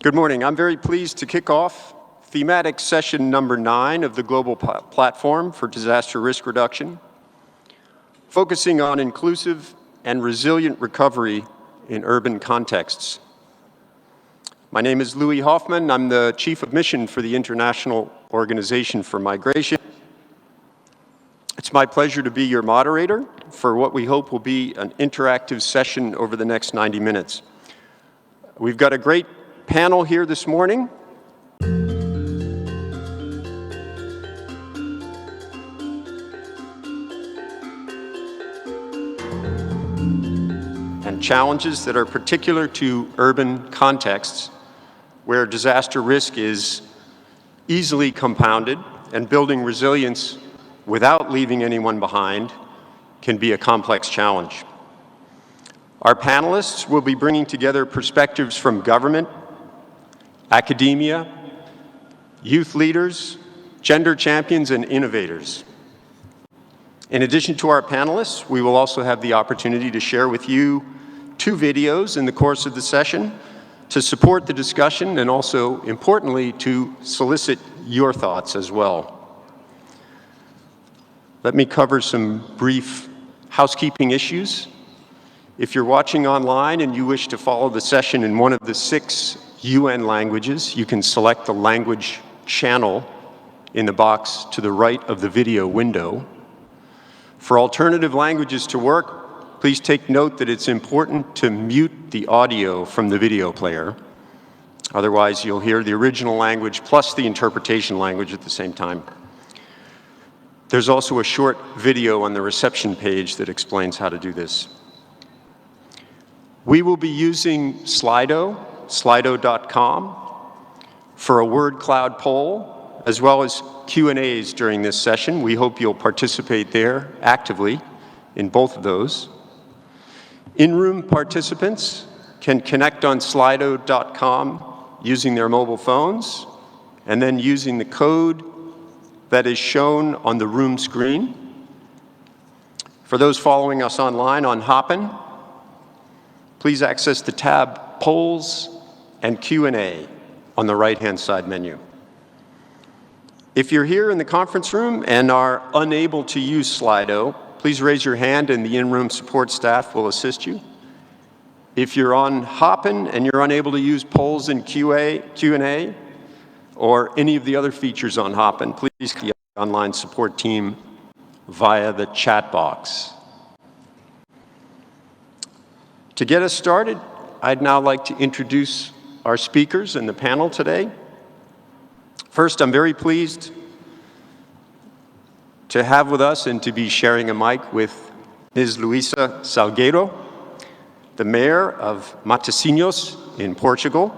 Good morning. I'm very pleased to kick off thematic session number 9 of the Global Platform for Disaster Risk Reduction, focusing on inclusive and resilient recovery in urban contexts. My name is Louis Hoffman. I'm the Chief of Mission for the International Organization for Migration. It's my pleasure to be your moderator for what we hope will be an interactive session over the next 90 minutes. We've got a great panel here this morning. And challenges that are particular to urban contexts where disaster risk is easily compounded and building resilience without leaving anyone behind can be a complex challenge. Our panelists will be bringing together perspectives from government, academia, youth leaders, gender champions, and innovators. In addition to our panelists, we will also have the opportunity to share with you 2 videos in the course of the session to support the discussion and also, importantly, to solicit your thoughts as well. Let me cover some brief housekeeping issues. If you're watching online and you wish to follow the session in one of the 6 UN languages, you can select the language channel in the box to the right of the video window. For alternative languages to work, please take note that it's important to mute the audio from the video player. Otherwise, you'll hear the original language plus the interpretation language at the same time. There's also a short video on the reception page that explains how to do this. We will be using Slido.com, for a word cloud poll, as well as Q&As during this session. We hope you'll participate there actively in both of those. In-room participants can connect on Slido.com using their mobile phones and then using the code that is shown on the room screen. For those following us online on Hopin, please access the tab Polls and Q&A on the right-hand side menu. If you're here in the conference room and are unable to use Slido, please raise your hand and the in-room support staff will assist you. If you're on Hopin and you're unable to use polls and Q&A or any of the other features on Hopin, please contact the online support team via the chat box. To get us started, I'd now like to introduce our speakers in the panel today. First, I'm very pleased to have with us and to be sharing a mic with Ms. Luísa Salgueiro, the mayor of Matosinhos in Portugal,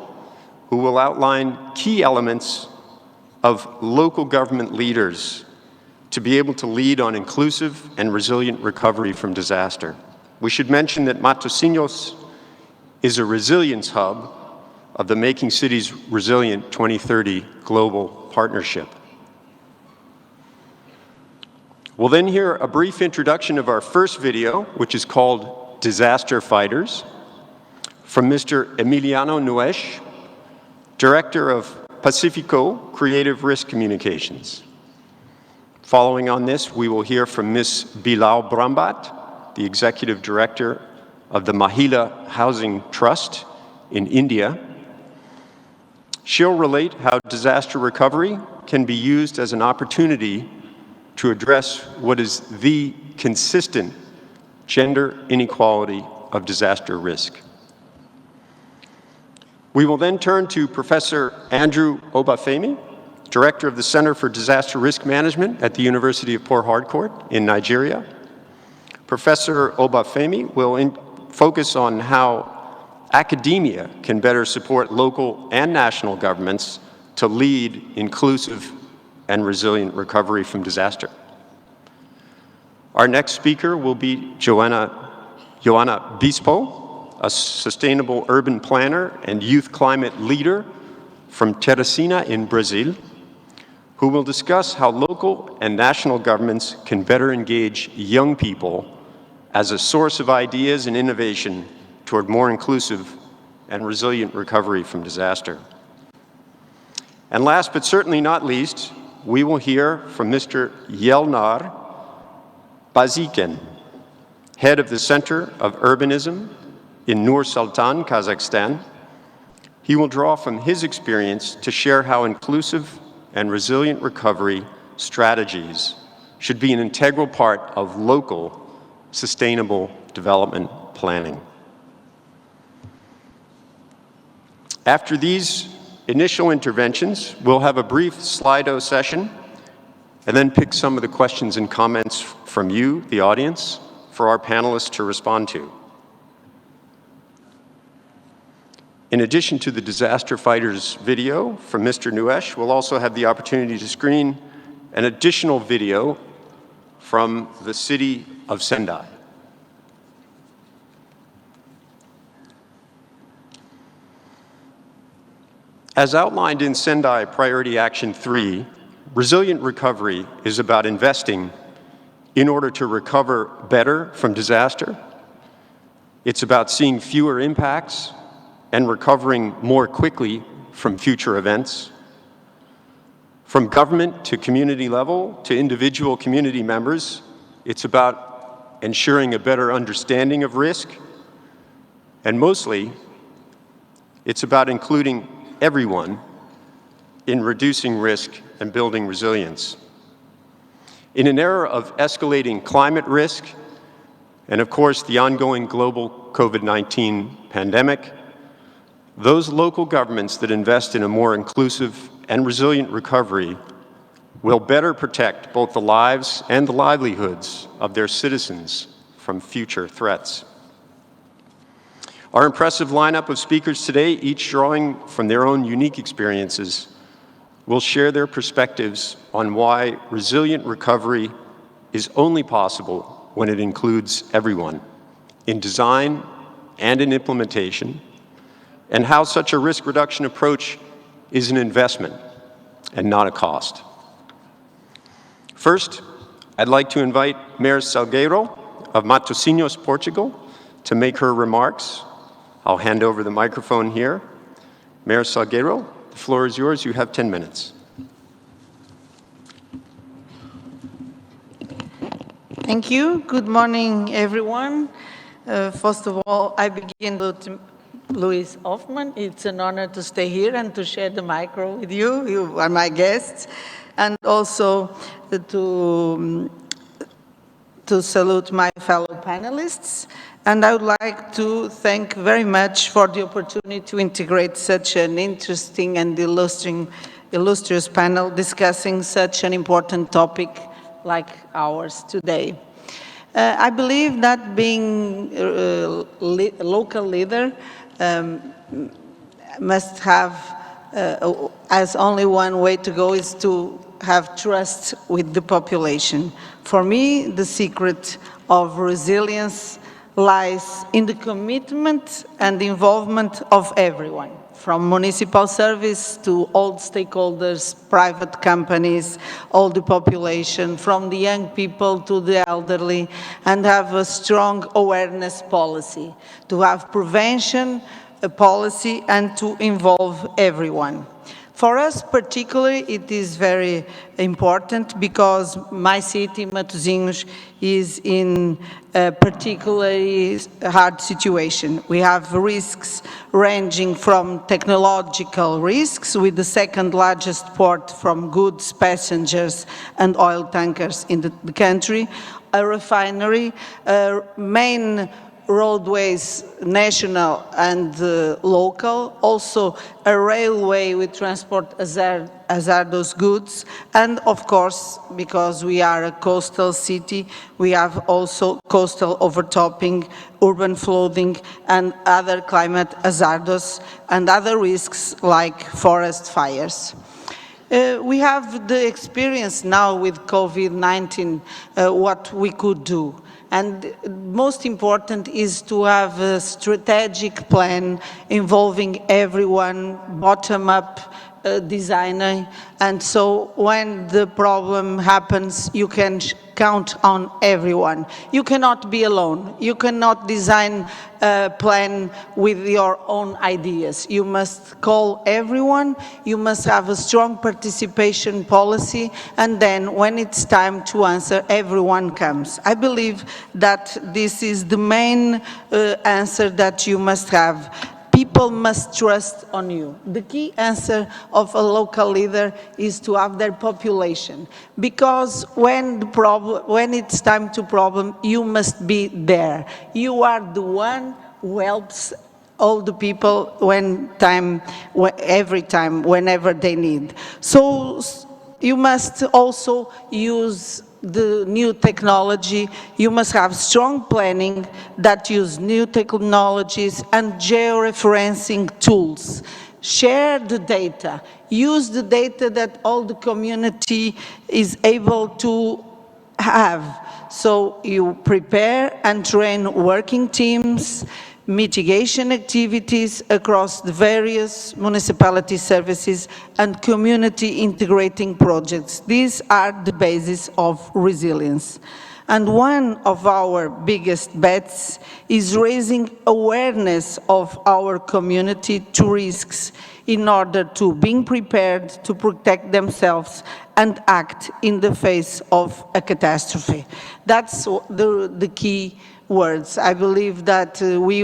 who will outline key elements of local government leaders to be able to lead on inclusive and resilient recovery from disaster. We should mention that Matosinhos is a resilience hub of the Making Cities Resilient 2030 Global Partnership. We'll then hear a brief introduction of our first video, which is called Disaster Fighters, from Mr. Emiliano Nuez, Director of Pacifico Creative Risk Communications. Following on this, we will hear from Ms. Bilal Brambat, the Executive Director of the Mahila Housing Trust in India. She'll relate how disaster recovery can be used as an opportunity to address what is the consistent gender inequality of disaster risk. We will then turn to Professor Andrew Obafemi, Director of the Center for Disaster Risk Management at the University of Port Harcourt in Nigeria. Professor Obafemi will focus on how academia can better support local and national governments to lead inclusive and resilient recovery from disaster. Our next speaker will be Joana Bispo, a sustainable urban planner and youth climate leader from Teresina in Brazil, who will discuss how local and national governments can better engage young people as a source of ideas and innovation toward more inclusive and resilient recovery from disaster. And last but certainly not least, we will hear from Mr. Yelnar Bazin, head of the Center of Urbanism in Nur-Sultan, Kazakhstan. He will draw from his experience to share how inclusive and resilient recovery strategies should be an integral part of local sustainable development planning. After these initial interventions, we'll have a brief Slido session and then pick some of the questions and comments from you, the audience, for our panelists to respond to. In addition to the Disaster Fighters video from Mr. Nuesh, we'll also have the opportunity to screen an additional video from the city of Sendai. As outlined in Sendai Priority Action 3, resilient recovery is about investing in order to recover better from disaster. It's about seeing fewer impacts and recovering more quickly from future events. From government to community level to individual community members, it's about ensuring a better understanding of risk, and mostly, it's about including everyone in reducing risk and building resilience. In an era of escalating climate risk, and of course the ongoing global COVID-19 pandemic, those local governments that invest in a more inclusive and resilient recovery will better protect both the lives and the livelihoods of their citizens from future threats. Our impressive lineup of speakers today, each drawing from their own unique experiences, will share their perspectives on why resilient recovery is only possible when it includes everyone, in design and in implementation, and how such a risk reduction approach is an investment and not a cost. First, I'd like to invite Mayor Salgueiro of Matosinhos, Portugal, to make her remarks. I'll hand over the microphone here. Mayor Salgueiro, the floor is yours. You have 10 minutes. Thank you. Good morning, everyone. First of all, I begin with Louis Hoffman. It's an honor to stay here and to share the micro with you. You are my guests. And also to salute my fellow panelists. And I would like to thank very much for the opportunity to integrate such an interesting and illustrious panel discussing such an important topic like ours today. I believe that being a local leader must have, as only one way to go is to have trust with the population. For me, the secret of resilience lies in the commitment and the involvement of everyone, from municipal service to all stakeholders, private companies, all the population, from the young people to the elderly, and have a strong awareness policy, to have prevention policy and to involve everyone. For us particularly, it is very important because my city, Matosinhos, is in a particularly hard situation. We have risks ranging from technological risks, with the second largest port from goods, passengers and oil tankers in the country, a refinery, main roadways, national and local, also a railway with transport hazardous goods, and of course, because we are a coastal city, we have also coastal overtopping, urban flooding, and other climate hazardous and other risks like forest fires. We have the experience now with COVID-19, what we could do. And most important is to have a strategic plan involving everyone, bottom-up designer, and so when the problem happens, you can count on everyone. You cannot be alone. You cannot design a plan with your own ideas. You must call everyone, you must have a strong participation policy, and then when it's time to answer, everyone comes. I believe that this is the main answer that you must have. People must trust on you. The key answer of a local leader is to have their population, because when it's time to problem, you must be there. You are the one who helps all the people every time, whenever they need. So you must also use the new technology. You must have strong planning that use new technologies and georeferencing tools. Share the data. Use the data that all the community is able to have. So you prepare and train working teams, mitigation activities across the various municipality services, and community integrating projects. These are the basis of resilience. And one of our biggest bets is raising awareness of our community to risks in order to be prepared to protect themselves and act in the face of a catastrophe. That's the key words. I believe that we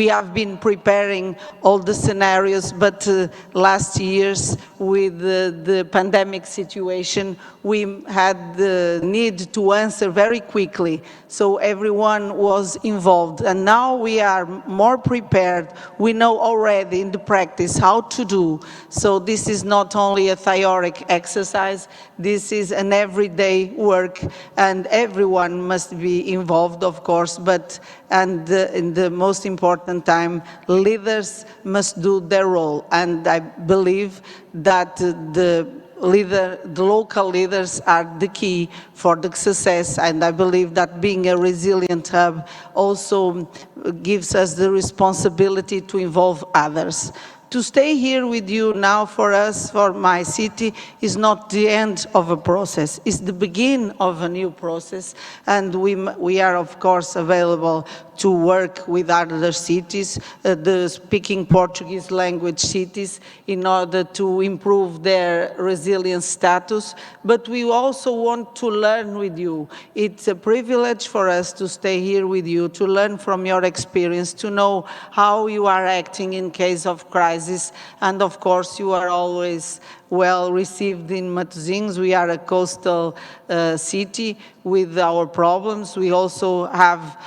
have been preparing all the scenarios, but last years with the pandemic situation, we had the need to answer very quickly. So everyone was involved, and now we are more prepared. We know already in the practice how to do. So this is not only a theoretic exercise, this is an everyday work, and everyone must be involved, of course, in the most important time, leaders must do their role. And I believe that the local leaders are the key for the success, and I believe that being a resilient hub also gives us the responsibility to involve others. To stay here with you now for us, for my city, is not the end of a process. It's the beginning of a new process, and we are, of course, available to work with other cities, the speaking Portuguese language cities, in order to improve their resilience status. But we also want to learn with you. It's a privilege for us to stay here with you, to learn from your experience, to know how you are acting in case of crisis. And of course, you are always well received in Matosinhos. We are a coastal city with our problems. We also have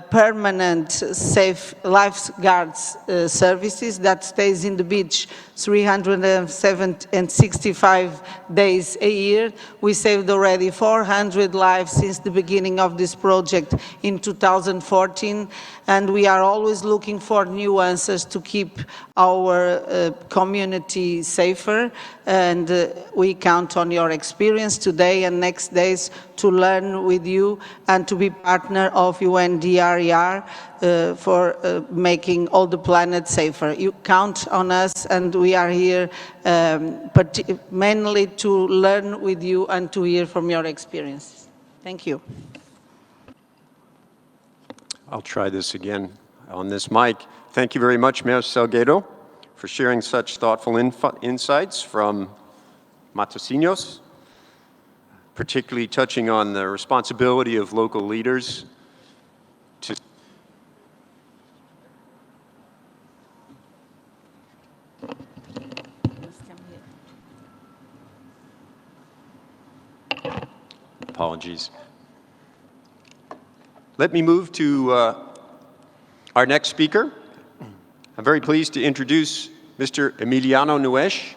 permanent safe lifeguards services that stays in the beach 365 days a year. We saved already 400 lives since the beginning of this project in 2014, and we are always looking for new answers to keep our community safer, and we count on your experience today and next days to learn with you and to be partner of UNDRER for making all the planet safer. You count on us, and we are here mainly to learn with you and to hear from your experiences. Thank you. I'll try this again on this mic. Thank you very much, Mayor Salgueiro, for sharing such thoughtful insights from Matosinhos, particularly touching on the responsibility of local leaders to apologies. Let me move to our next speaker. I'm very pleased to introduce Mr. Emiliano Nuesh,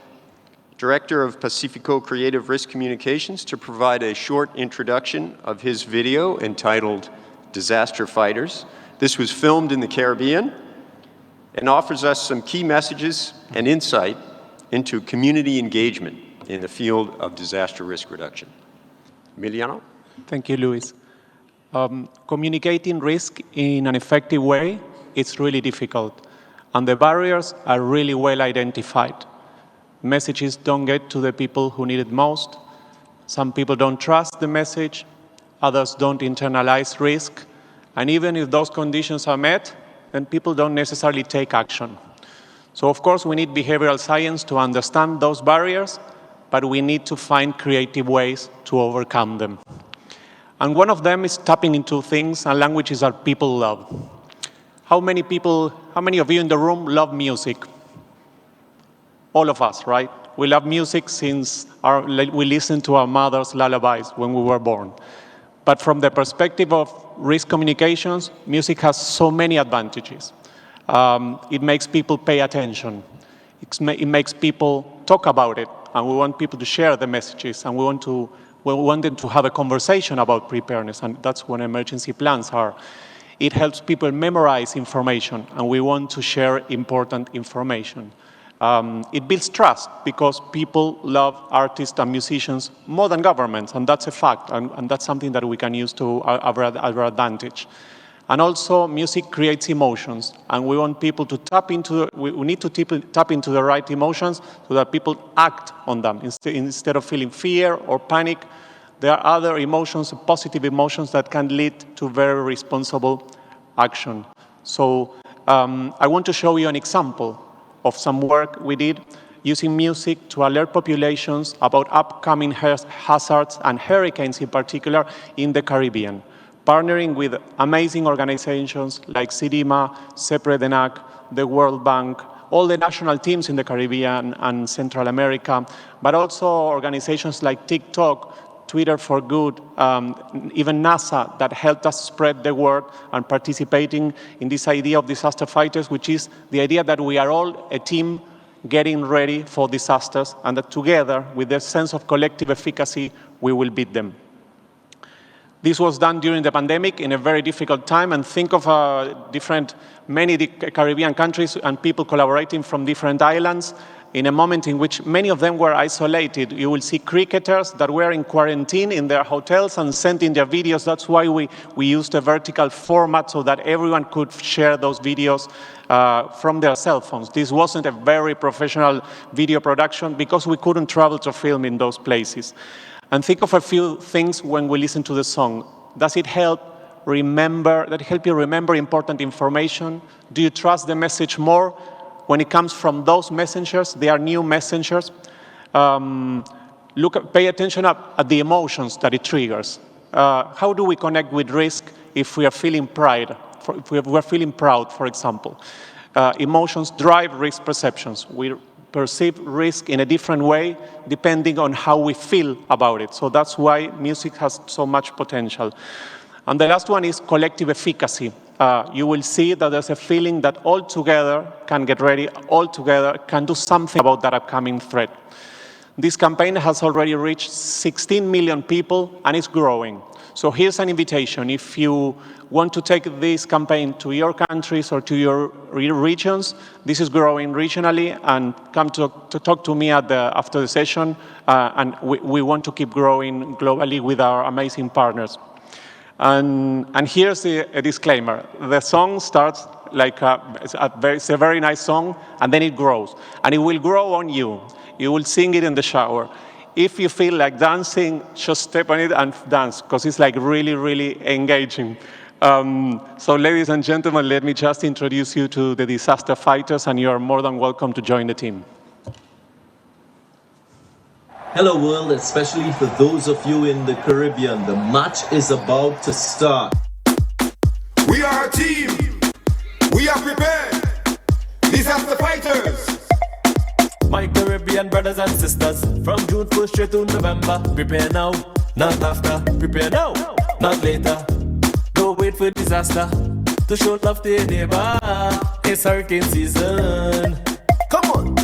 Director of Pacifico Creative Risk Communications, to provide a short introduction of his video entitled Disaster Fighters. This was filmed in the Caribbean and offers us some key messages and insight into community engagement in the field of disaster risk reduction. Emiliano? Thank you, Luis. Communicating risk in an effective way is really difficult, and the barriers are really well identified. Messages don't get to the people who need it most. Some people don't trust the message, others don't internalize risk, and even if those conditions are met, then people don't necessarily take action. So of course we need behavioral science to understand those barriers, but we need to find creative ways to overcome them. And one of them is tapping into things and languages that people love. How many of you in the room love music? All of us, right? We love music since we listened to our mother's lullabies when we were born. But from the perspective of risk communications, music has so many advantages. It makes people pay attention. It makes people talk about it, and we want people to share the messages, and we want them to have a conversation about preparedness, and that's what emergency plans are. It helps people memorize information, and we want to share important information. It builds trust because people love artists and musicians more than governments, and that's a fact, and that's something that we can use to our advantage. And also, music creates emotions, and we want people to tap into, we need to tap into the right emotions so that people act on them. Instead of feeling fear or panic, there are other emotions, positive emotions that can lead to very responsible action. So I want to show you an example of some work we did using music to alert populations about upcoming hazards and hurricanes in particular in the Caribbean, partnering with amazing organizations like CIDIMA, CEPREDENAC, the World Bank, all the national teams in the Caribbean and Central America, but also organizations like TikTok, Twitter for Good, even NASA, that helped us spread the word and participating in this idea of disaster fighters, which is the idea that we are all a team getting ready for disasters, and that together, with a sense of collective efficacy, we will beat them. This was done during the pandemic in a very difficult time, and think of many Caribbean countries and people collaborating from different islands in a moment in which many of them were isolated. You will see cricketers that were in quarantine in their hotels and sending their videos. That's why we used a vertical format so that everyone could share those videos from their cell phones. This wasn't a very professional video production because we couldn't travel to film in those places. And think of a few things when we listen to the song. Does it help you remember important information? Do you trust the message more? When it comes from those messengers, they are new messengers. Pay attention at the emotions that it triggers. How do we connect with risk if we are feeling pride? If we are feeling proud, for example. Emotions drive risk perceptions. We perceive risk in a different way depending on how we feel about it. So that's why music has so much potential. And the last one is collective efficacy. You will see that there's a feeling that all together can get ready, all together can do something about that upcoming threat. This campaign has already reached 16 million people and it's growing. So here's an invitation. If you want to take this campaign to your countries or to your regions, this is growing regionally, and come to talk to me after the session, and we want to keep growing globally with our amazing partners. And here's a disclaimer. The song starts like it's a very nice song, and then it grows. And it will grow on you. You will sing it in the shower. If you feel like dancing, just step on it and dance, because it's like really, really engaging. So ladies and gentlemen, let me just introduce you to the disaster fighters, and you are more than welcome to join the team. Hello world, especially for those of you in the Caribbean. The match is about to start. We are a team. We are prepared. Disaster fighters. My Caribbean brothers and sisters, from June 1st straight to November. Prepare now, not after. Prepare now, not later. Don't wait for disaster to show love to your neighbor. It's hurricane season. Come on.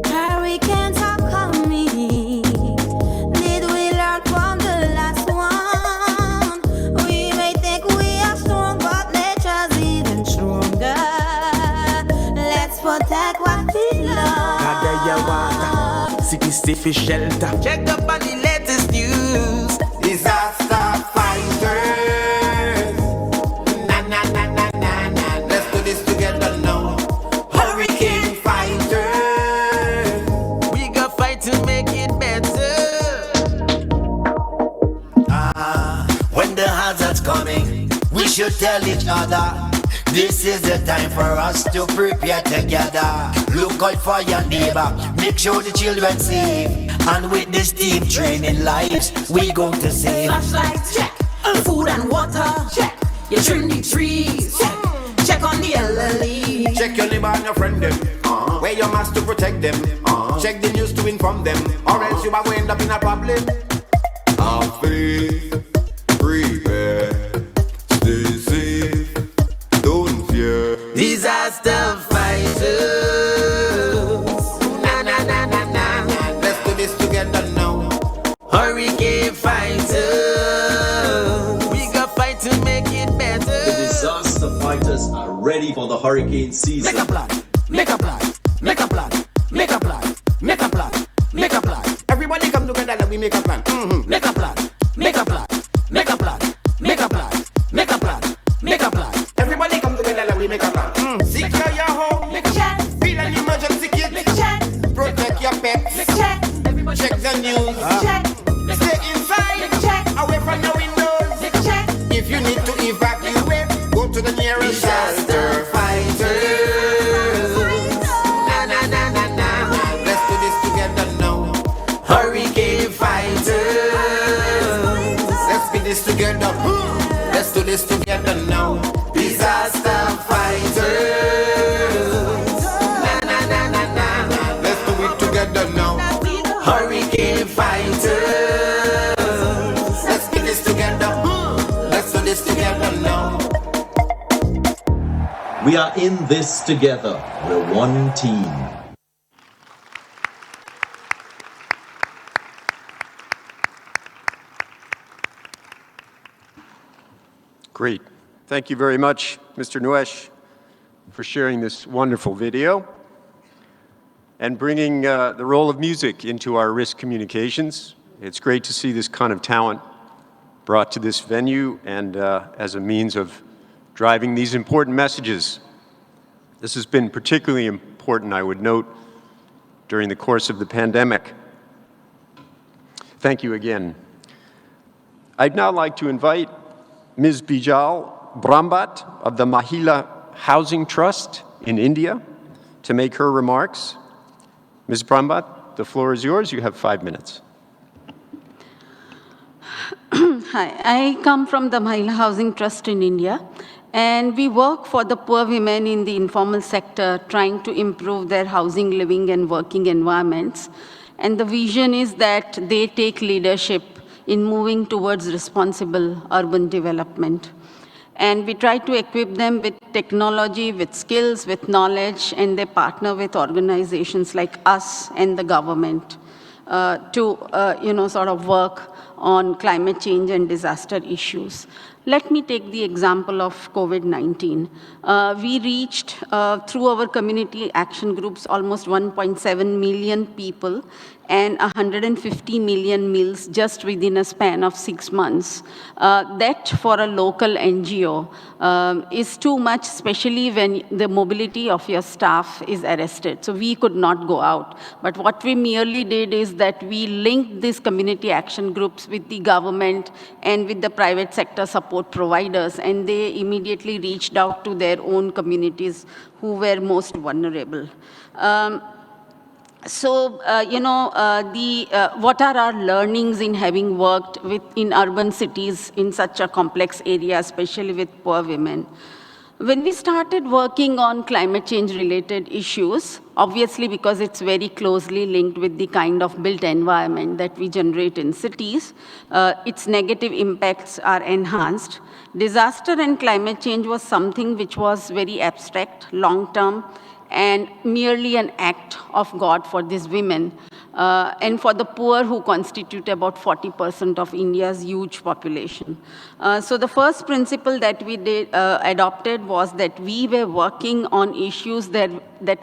Hurricanes are coming. Did we learn from the last one? We may think we are strong, but nature's even stronger. Let's protect what we love. Gather your water, city stay for shelter. Check up on the latest news. Disaster fighters. Na na na na na na. Let's do this together now. Hurricane fighters. should tell each other. This is the time for us to prepare together. Look out for your neighbor, make sure the children safe. And with this team training lives, we going to save. Flashlights, check. Food and water, check. You trim the trees, check. Check on the elderly. Check your neighbor and your friend them. Wear your mask to protect them. Check the news to inform them, or else you are going to end up in a problem. Have faith, prepare, stay safe, don't fear. Disaster fighters. Na na na na na. Let's do this together now. Hurricane fighters. We got fight to make it better. The disaster fighters are ready for the hurricane season. Make a plan, make a plan, make a plan, make a plan, make a plan, make a plan. Everybody come together and we make a plan. Make a plan, make a plan, make a plan, make a plan, make a plan, make a plan. Everybody come together and we make a plan. Secure your home. Make a check. Feel an emergency kit. Make a check. Protect your pets. Make a check. Everybody Check the news. check. Stay inside. Make a check. Away from your windows. Make a check. If you need to evacuate, go to the nearest Disaster shelter. fighters. Na na na na na. Let's do this together now. Hurricane fighters. Let's be this together. Let's do this together now. Disaster fighters. Na na na na na. Let's do it together now. Hurricane fighters. Let's be this together. Let's do this together now. We are in this together. We're one team. Great. Thank you very much, Mr. Nuesh, for sharing this wonderful video and bringing the role of music into our risk communications. It's great to see this kind of talent brought to this venue and as a means of driving these important messages. This has been particularly important, I would note, during the course of the pandemic. Thank you again. I'd now like to invite Ms. Bijal Brahmbat of the Mahila Housing Trust in India to make her remarks. Ms. Brahmbat, the floor is yours. You have 5 minutes. Hi, I come from the Mahila Housing Trust in India, and we work for the poor women in the informal sector, trying to improve their housing, living, and working environments. And the vision is that they take leadership in moving towards responsible urban development. And we try to equip them with technology, with skills, with knowledge, and they partner with organizations like us and the government to sort of work on climate change and disaster issues. Let me take the example of COVID-19. We reached, through our community action groups, almost 1.7 million people and 150 million meals just within a span of 6 months. That for a local NGO is too much, especially when the mobility of your staff is arrested. So we could not go out. But what we merely did is that we linked these community action groups with the government and with the private sector support providers, and they immediately reached out to their own communities who were most vulnerable. What are our learnings in having worked in urban cities in such a complex area, especially with poor women? When we started working on climate change-related issues, obviously because it's very closely linked with the kind of built environment that we generate in cities, its negative impacts are enhanced. Disaster and climate change was something which was very abstract, long-term, and merely an act of God for these women, and for the poor who constitute about 40% of India's huge population. So the first principle that we adopted was that we were working on issues that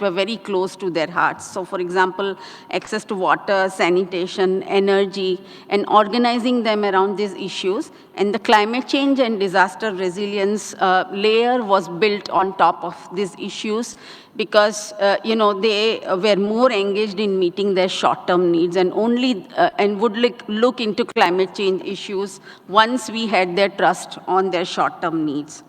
were very close to their hearts. So for example, access to water, sanitation, energy, and organizing them around these issues. And the climate change and disaster resilience layer was built on top of these issues. because they were more engaged in meeting their short-term needs and only and would look into climate change issues once we had their trust on their short-term needs.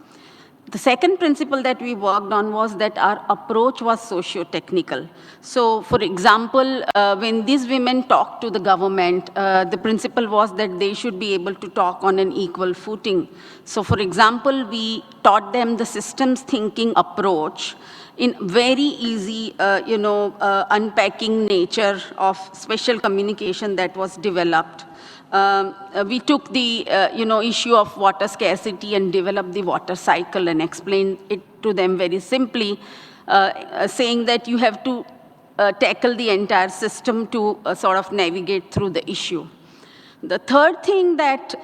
The second principle that we worked on was that our approach was socio-technical. So, for example, when these women talked to the government, the principle was that they should be able to talk on an equal footing. So, for example, we taught them the systems thinking approach in very easy, unpacking nature of special communication that was developed. We took the issue of water scarcity and developed the water cycle and explained it to them very simply, saying that you have to tackle the entire system to sort of navigate through the issue. The third thing that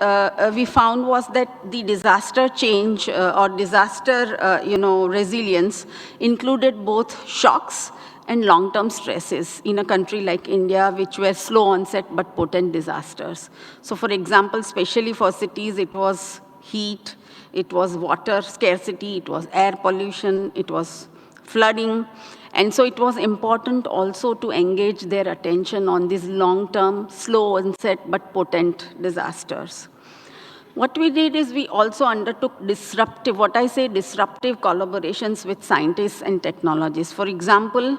we found was that the disaster change or disaster resilience included both shocks and long-term stresses in a country like India, which were slow onset but potent disasters. So for example, especially for cities, it was heat, it was water scarcity, it was air pollution, it was flooding. And so it was important also to engage their attention on these long-term, slow onset but potent disasters. What we did is we also undertook disruptive collaborations with scientists and technologists. For example,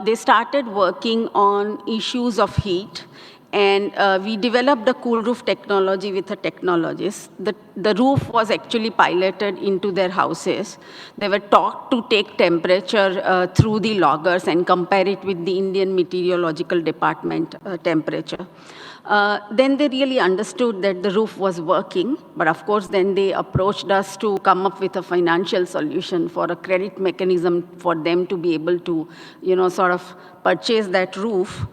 they started working on issues of heat, and we developed a cool roof technology with a technologist. The roof was actually piloted into their houses. They were taught to take temperature through the loggers and compare it with the Indian Meteorological Department temperature. Then they really understood that the roof was working, but of course then they approached us to come up with a financial solution for a credit mechanism for them to be able to, sort of purchase that roof.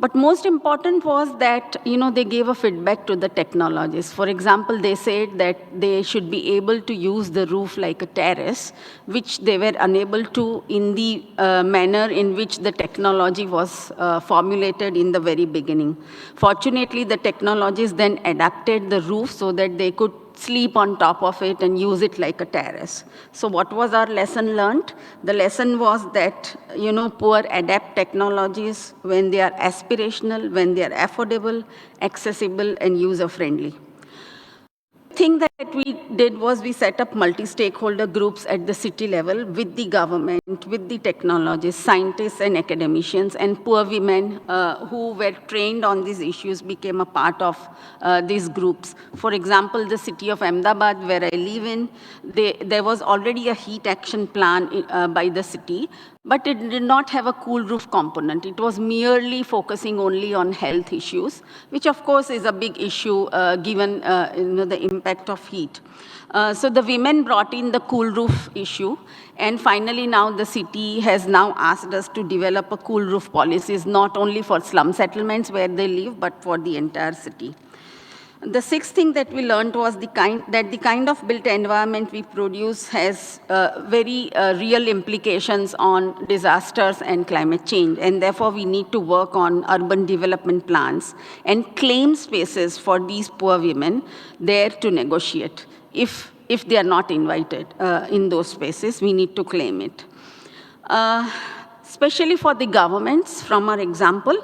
But most important was that, they gave a feedback to the technologists. For example, they said that they should be able to use the roof like a terrace, which they were unable to in the manner in which the technology was formulated in the very beginning. Fortunately, the technologists then adapted the roof so that they could sleep on top of it and use it like a terrace. So what was our lesson learned? The lesson was that, poor adapt technologies when they are aspirational, when they are affordable, accessible, and user-friendly. The thing that we did was we set up multi-stakeholder groups at the city level with the government, with the technologists, scientists, and academicians, and poor women who were trained on these issues became a part of these groups. For example, the city of Ahmedabad, where I live in, there was already a heat action plan by the city, but it did not have a cool roof component. It was merely focusing only on health issues, which of course is a big issue given the impact of heat. So the women brought in the cool roof issue, and finally now the city has now asked us to develop a cool roof policies, not only for slum settlements where they live, but for the entire city. The sixth thing that we learned was the kind of built environment we produce has very real implications on disasters and climate change, and therefore we need to work on urban development plans and claim spaces for these poor women there to negotiate. If they are not invited in those spaces, we need to claim it. Especially for the governments, from our example,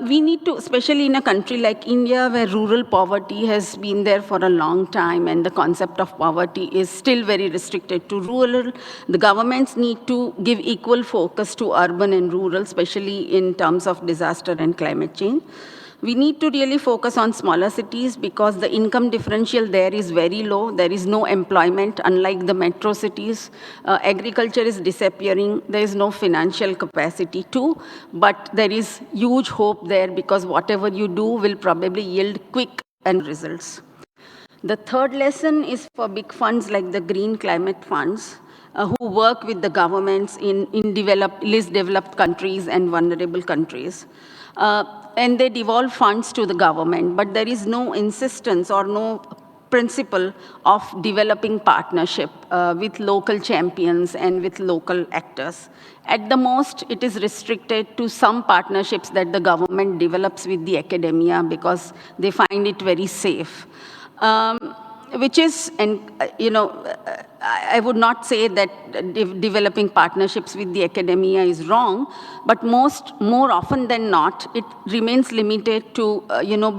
we need to, especially in a country like India, where rural poverty has been there for a long time and the concept of poverty is still very restricted to rural, the governments need to give equal focus to urban and rural, especially in terms of disaster and climate change. We need to really focus on smaller cities because the income differential there is very low. There is no employment, unlike the metro cities. Agriculture is disappearing. There is no financial capacity too, but there is huge hope there because whatever you do will probably yield quick and results. The third lesson is for big funds like the Green Climate Funds, who work with the governments in least developed countries and vulnerable countries. And they devolve funds to the government, but there is no insistence or no principle of developing partnership with local champions and with local actors. At the most, it is restricted to some partnerships that the government develops with the academia because they find it very safe. which is, and I would not say that developing partnerships with the academia is wrong, but more often than not, it remains limited to,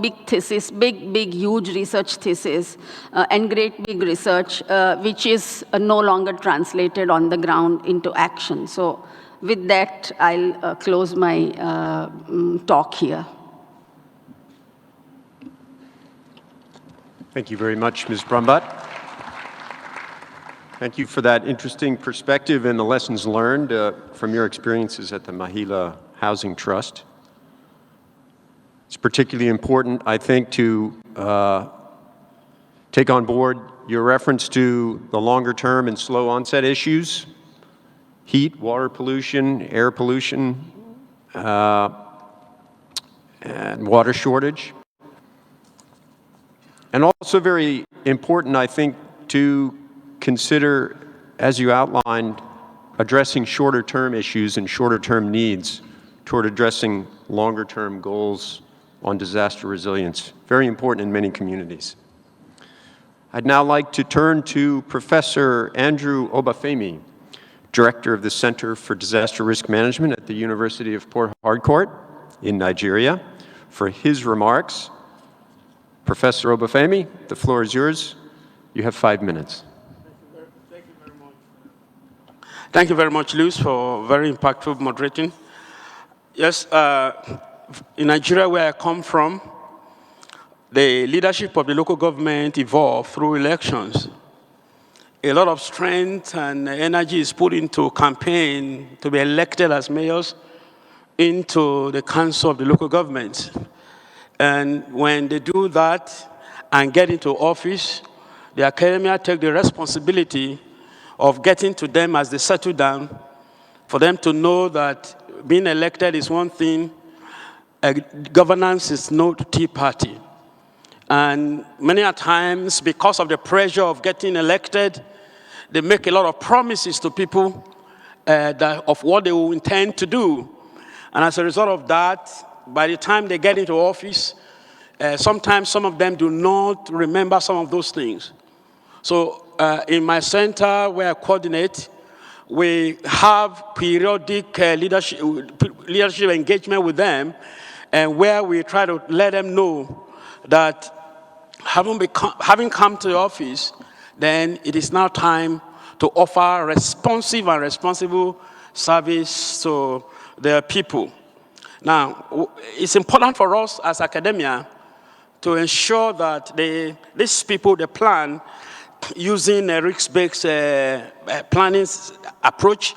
big thesis, big, huge research thesis, and great big research, which is no longer translated on the ground into action. So with that, I'll close my talk here. Thank you very much, Ms. Brumbatt. Thank you for that interesting perspective and the lessons learned from your experiences at the Mahila Housing Trust. It's particularly important, I think, to take on board your reference to the longer term and slow onset issues, heat, water pollution, air pollution, and water shortage. And also very important, I think, to consider, as you outlined, addressing shorter-term issues and shorter-term needs toward addressing longer-term goals on disaster resilience. Very important in many communities. I'd now like to turn to Professor Andrew Obafemi, Director of the Center for Disaster Risk Management at the University of Port Harcourt in Nigeria, for his remarks. Professor Obafemi, the floor is yours. You have 5 minutes. Thank you very much, Luis, for very impactful moderating. Yes, in Nigeria, where I come from, the leadership of the local government evolved through elections. A lot of strength and energy is put into campaign to be elected as mayors into the council of the local government. And when they do that and get into office, the academia take the responsibility of getting to them as they settle down, for them to know that being elected is one thing, governance is no tea party. And many a times, because of the pressure of getting elected, they make a lot of promises to people of what they will intend to do. And as a result of that, by the time they get into office, sometimes some of them do not remember some of those things. So in my center where I coordinate, we have periodic leadership engagement with them, and where we try to let them know that having come to the office, then it is now time to offer responsive and responsible service to their people. Now, it's important for us as academia to ensure that these people, they plan using a risk-based planning approach,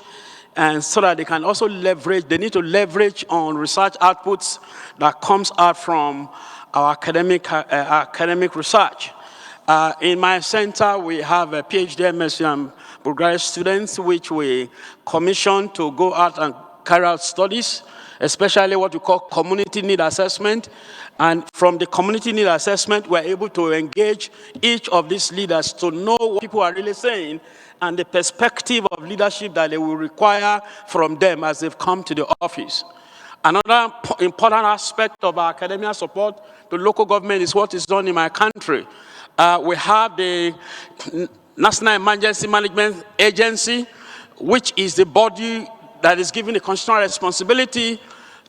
and so that they can also leverage, they need to leverage on research outputs that comes out from our academic research. In my center, we have a PhD, MSc, and postgraduate students, which we commission to go out and carry out studies, especially what we call community need assessment. And from the community need assessment, we're able to engage each of these leaders to know what people are really saying and the perspective of leadership that they will require from them as they've come to the office. Another important aspect of our academia support to local government is what is done in my country. We have the National Emergency Management Agency, which is the body that is given the constitutional responsibility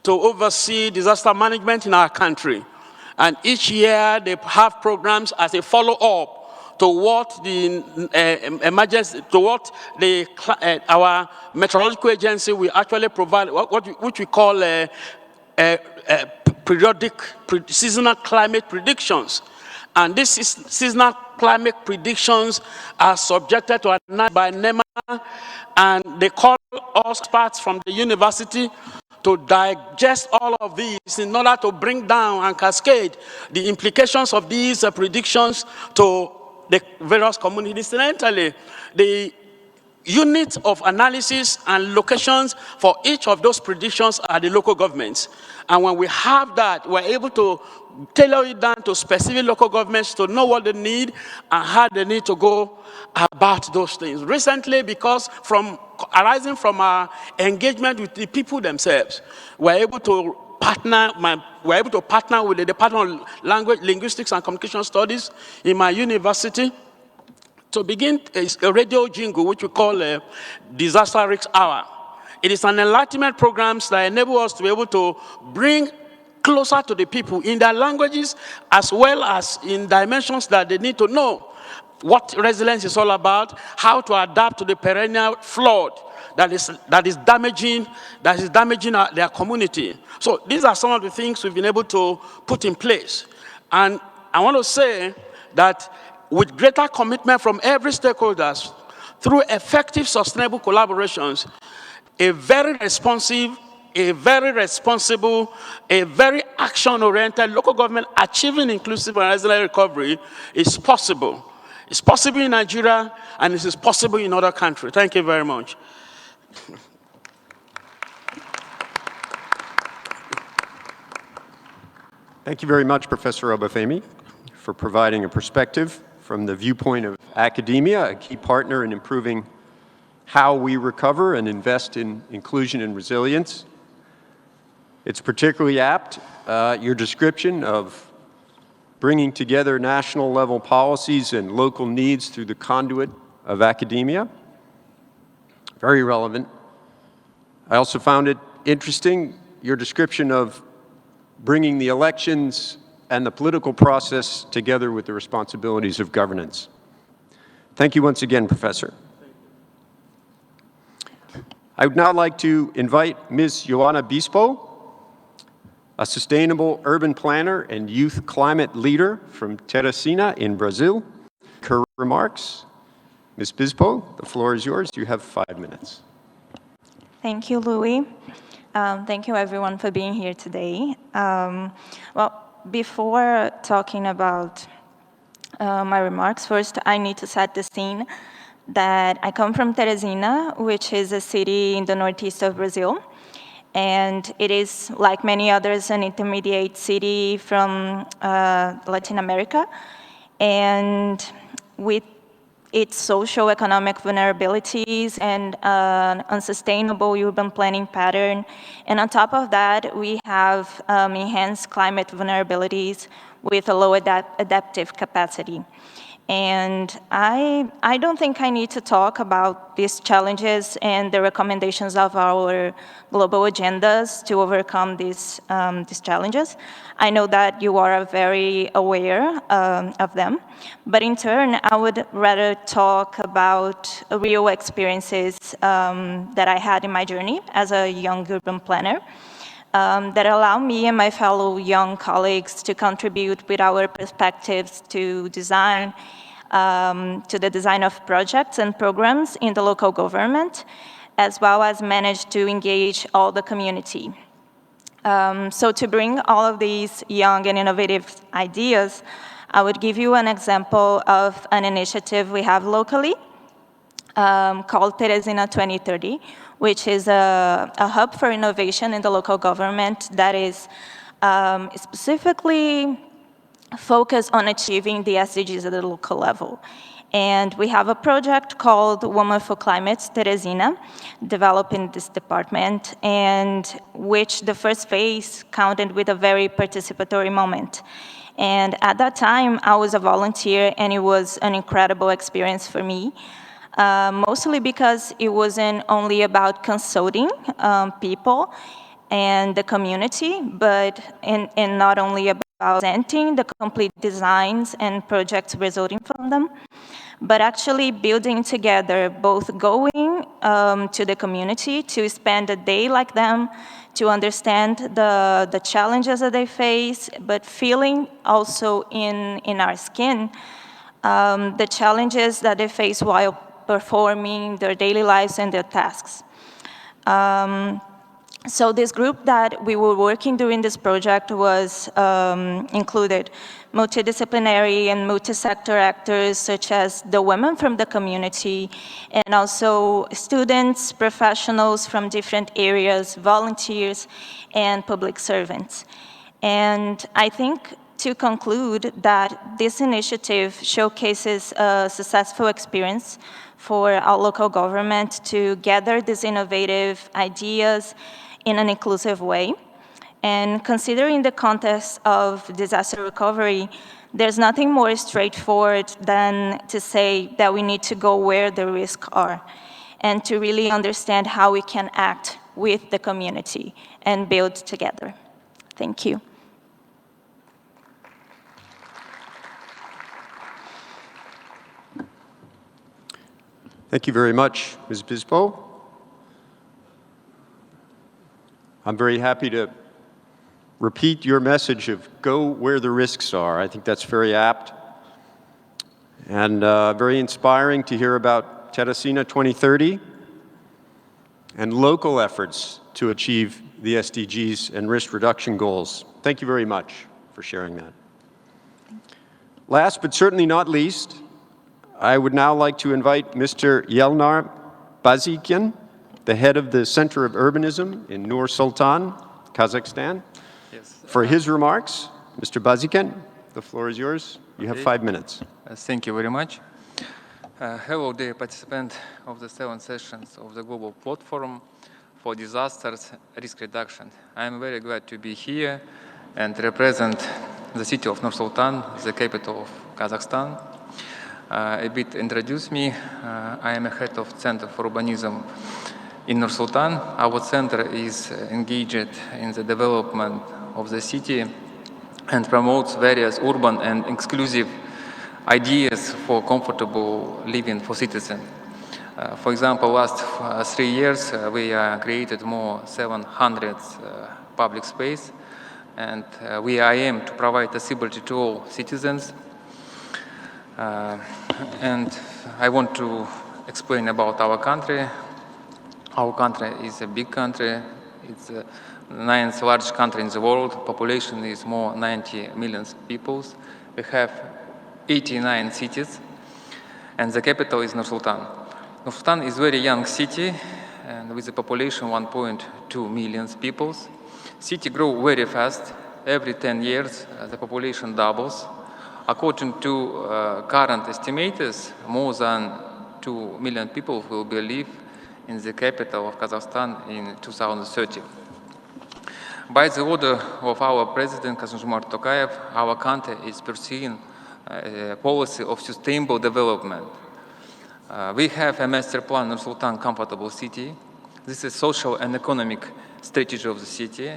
to oversee disaster management in our country. And each year they have programs as a follow-up to what the our meteorological agency will actually provide, which we call periodic seasonal climate predictions. And these seasonal climate predictions are subjected to analysis by NEMA, and they call us experts from the university to digest all of these in order to bring down and cascade the implications of these predictions to the various communities. Incidentally, the units of analysis and locations for each of those predictions are the local governments. And when we have that, we're able to tailor it down to specific local governments to know what they need and how they need to go about those things. Recently, because arising from our engagement with the people themselves, we're able to we're able to partner with the Department of Language, Linguistics and Communication Studies in my university to begin a radio jingle, which we call a Disaster Risk Hour. It is an enlightenment program that enable us to be able to bring closer to the people in their languages, as well as in dimensions that they need to know what resilience is all about, how to adapt to the perennial flood that is damaging their community. So these are some of the things we've been able to put in place. And I want to say that with greater commitment from every stakeholders, through effective, sustainable collaborations, a very responsive, a very responsible, a very action-oriented local government achieving inclusive and resilient recovery is possible. It's possible in Nigeria, and it is possible in other countries. Thank you very much. Thank you very much, Professor Obafemi, for providing a perspective from the viewpoint of academia, a key partner in improving how we recover and invest in inclusion and resilience. It's particularly apt, your description of bringing together national level policies and local needs through the conduit of academia. Very relevant. I also found it interesting, your description of bringing the elections and the political process together with the responsibilities of governance. Thank you once again, Professor. I would now like to invite Ms. Yelnar Bazin, a sustainable urban planner and youth climate leader from Teresina in Brazil. Her remarks. Ms. Bazin, the floor is yours. You have 5 minutes. Thank you, Louis. Thank you, everyone, for being here today. Well, before talking about my remarks, first I need to set the scene that I come from Teresina, which is a city in the northeast of Brazil. And it is, like many others, an intermediate city from Latin America. And with its socio-economic vulnerabilities and unsustainable urban planning pattern. And on top of that, we have enhanced climate vulnerabilities with a low adaptive capacity. And I don't think I need to talk about these challenges and the recommendations of our global agendas to overcome these challenges. I know that you are very aware of them, but in turn, I would rather talk about real experiences that I had in my journey as a young urban planner that allow me and my fellow young colleagues to contribute with our perspectives to design, to the design of projects and programs in the local government, as well as manage to engage all the community. So to bring all of these young and innovative ideas, I would give you an example of an initiative we have locally called Teresina 2030, which is a hub for innovation in the local government that is specifically focused on achieving the SDGs at the local level. And we have a project called Women for Climate Teresina, developed in this department, and which the first phase counted with a very participatory moment. And at that time, I was a volunteer, and it was an incredible experience for me, mostly because it wasn't only about consulting people and the community, but and not only about presenting the complete designs and projects resulting from them, but actually building together, both going to the community to spend a day like them, to understand the challenges that they face, but feeling also in our skin the challenges that they face while performing their daily lives and their tasks. So this group that we were working during this project was included multidisciplinary and multi-sector actors such as the women from the community and also students, professionals from different areas, volunteers, and public servants. And I think to conclude that this initiative showcases a successful experience for our local government to gather these innovative ideas in an inclusive way. And considering the context of disaster recovery, there's nothing more straightforward than to say that we need to go where the risks are and to really understand how we can act with the community and build together. Thank you. Thank you very much, Ms. Bispo. I'm very happy to repeat your message of go where the risks are. I think that's very apt and very inspiring to hear about Teresina 2030 and local efforts to achieve the SDGs and risk reduction goals. Thank you very much for sharing that. Last but certainly not least, I would now like to invite Mr. Yelnar Bazin, the head of the Center of Urbanism in Nur Sultan, Kazakhstan, for his remarks. Mr. Bazin, the floor is yours. You have 5 minutes. Thank you very much. Hello, dear participants of the 7 sessions of the Global Platform for Disasters Risk Reduction. I am very glad to be here and represent the city of Nur Sultan, the capital of Kazakhstan. A bit introduce me. I am a head of Center for Urbanism in Nur Sultan. Our center is engaged in the development of the city and promotes various urban and exclusive ideas for comfortable living for citizens. For example, last 3 years, we created more 700 public space, and we aim to provide accessibility to all citizens. And I want to explain about our country. Our country is a big country. It's the 9th largest country in the world. Population is more 90 million people. We have 89 cities, and the capital is Nur Sultan. Nur Sultan is a very young city, and with a population 1.2 million people. City grows very fast. Every 10 years, the population doubles. According to current estimators, more than 2 million people will live in the capital of Kazakhstan in 2030. By the order of our President Kassym-Jomart Tokayev, our country is pursuing a policy of sustainable development. We have a master plan, Nur Sultan Comfortable City. This is social and economic strategy of the city.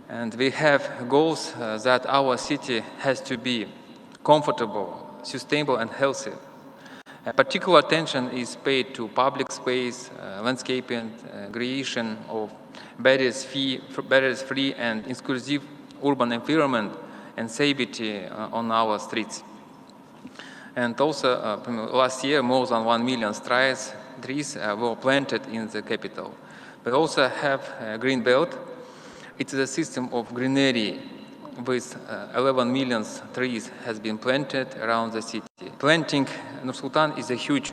And we have goals that our city has to be comfortable, sustainable, and healthy. Particular attention is paid to public space, landscaping, creation of barriers-free and inclusive urban environment, and safety on our streets. And also, last year, more than 1 million trees were planted in the capital. We also have a green belt. It is a system of greenery with 11 million trees has been planted around the city. Planting Nur Sultan is a huge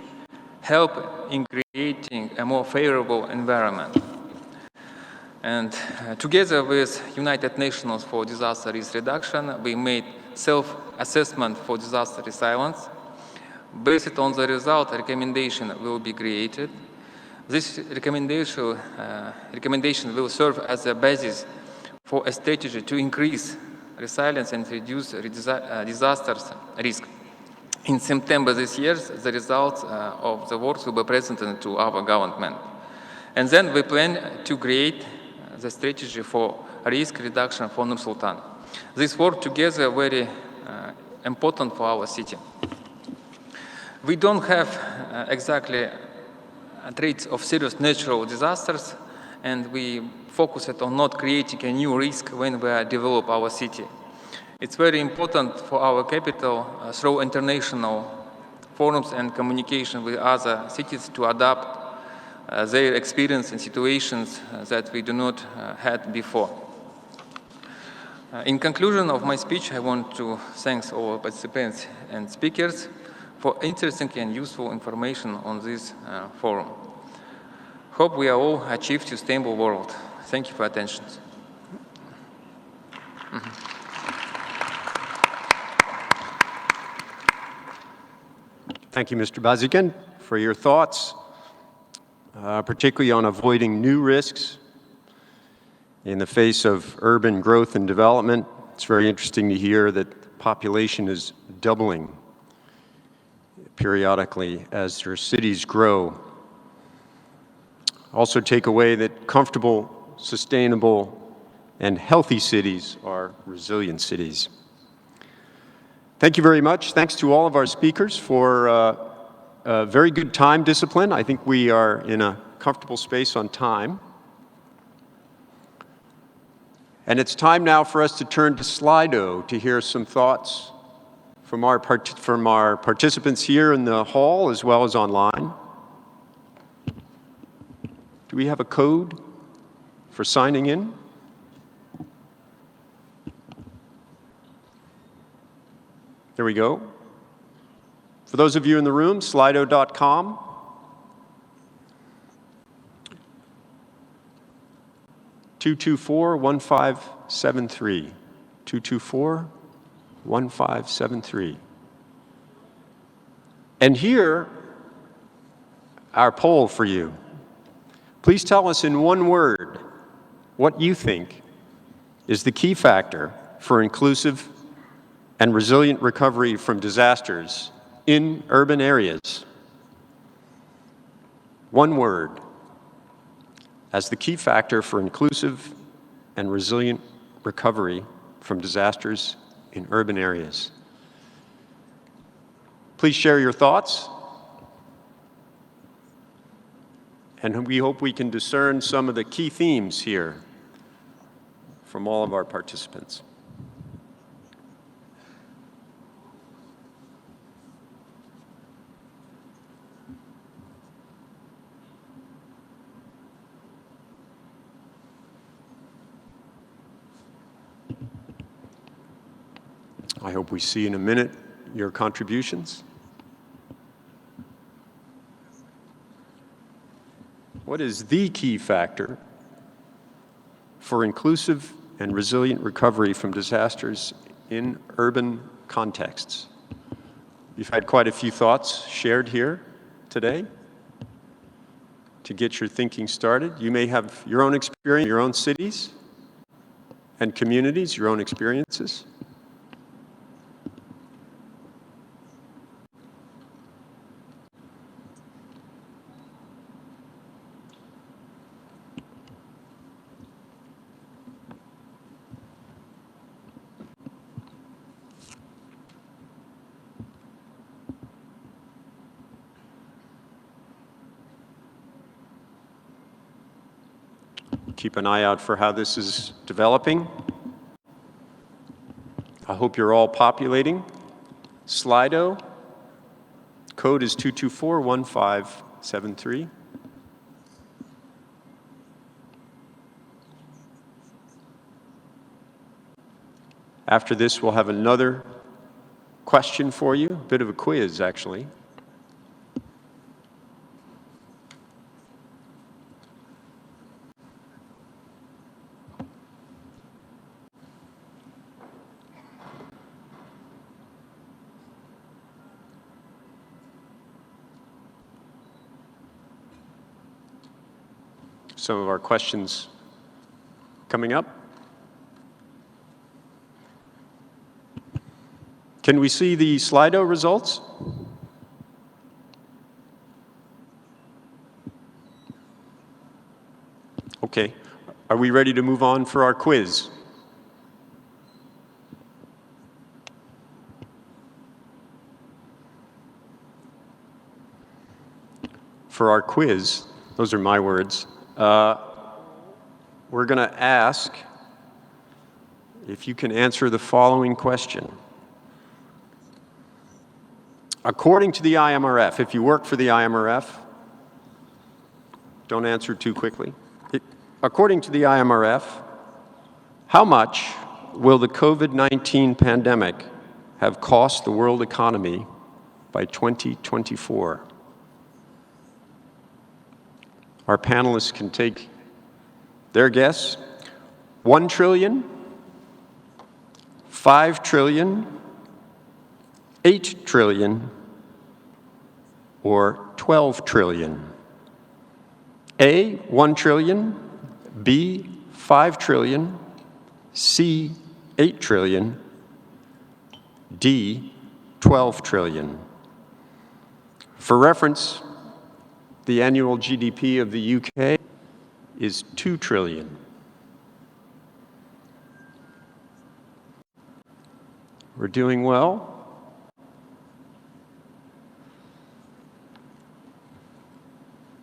help in creating a more favorable environment. And together with United Nations for Disaster Risk Reduction, we made self-assessment for disaster resilience. Based on the result, a recommendation will be created. This recommendation will serve as a basis for a strategy to increase resilience and reduce disasters risk. In September this year, the results of the work will be presented to our government. And then we plan to create the strategy for risk reduction for Nur Sultan. This work together very important for our city. We don't have exactly threats of serious natural disasters, and we focus on not creating a new risk when we develop our city. It's very important for our capital through international forums and communication with other cities to adapt their experience in situations that we do not had before. In conclusion of my speech, I want to thank all participants and speakers for interesting and useful information on this forum. Hope we all achieve sustainable world. Thank you for attention. Thank you, Mr. Bazin, for your thoughts, particularly on avoiding new risks In the face of urban growth and development, it's very interesting to hear that the population is doubling periodically as their cities grow. Also take away that comfortable, sustainable, and healthy cities are resilient cities. Thank you very much. Thanks to all of our speakers for a very good time discipline. I think we are in a comfortable space on time. And it's time now for us to turn to Slido to hear some thoughts from our participants here in the hall as well as online. Do we have a code for signing in? There we go. For those of you in the room, slido.com. (224-1573). 224-1573. And here, our poll for you. Please tell us in one word what you think is the key factor for inclusive and resilient recovery from disasters in urban areas. One word as the key factor for inclusive and resilient recovery from disasters in urban areas. Please share your thoughts, and we hope we can discern some of the key themes here from all of our participants. I hope we see in a minute your contributions. What is the key factor for inclusive and resilient recovery from disasters in urban contexts? You've had quite a few thoughts shared here today to get your thinking started. You may have your own experience, your own cities and communities, your own experiences. Keep an eye out for how this is developing. I hope you're all populating. Slido, code is 224-1573. After this, we'll have another question for you, a bit of a quiz, actually. Some of our questions coming up. Can we see the Slido results? Okay. Are we ready to move on for our quiz? For our quiz, those are my words, we're going to ask if you can answer the following question. According to the IMRF, if you work for the IMRF, don't answer too quickly. According to the IMRF, how much will the COVID-19 pandemic have cost the world economy by 2024? Our panelists can take their guess. 1 trillion, 5 trillion, 8 trillion, or 12 trillion. A, 1 trillion, B, 5 trillion, C, 8 trillion, D, 12 trillion. For reference, the annual GDP of the UK is 2 trillion. We're doing well.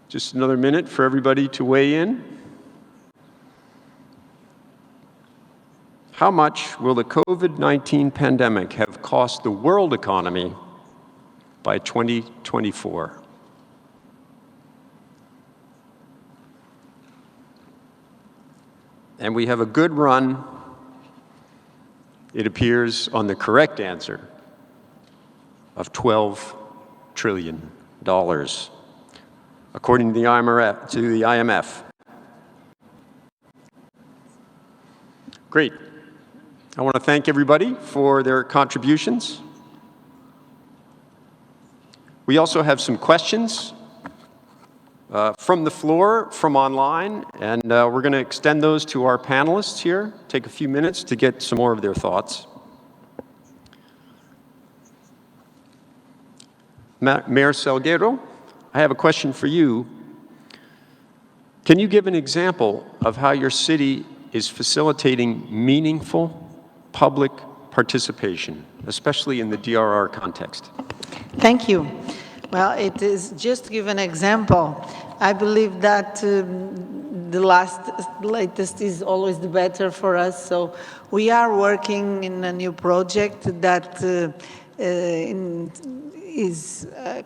Just another minute for everybody to weigh in. How much will the COVID-19 pandemic have cost the world economy by 2024? And we have a good run, it appears, on the correct answer of $12 trillion, according to the IMF. Great. I want to thank everybody for their contributions. We also have some questions from the floor, from online, and we're going to extend those to our panelists here. Take a few minutes to get some more of their thoughts. Mayor Salguero, I have a question for you. Can you give an example of how your city is facilitating meaningful public participation, especially in the DRR context? Thank you. Well, it is just to give an example. I believe that the latest is always the better for us. So we are working in a new project that is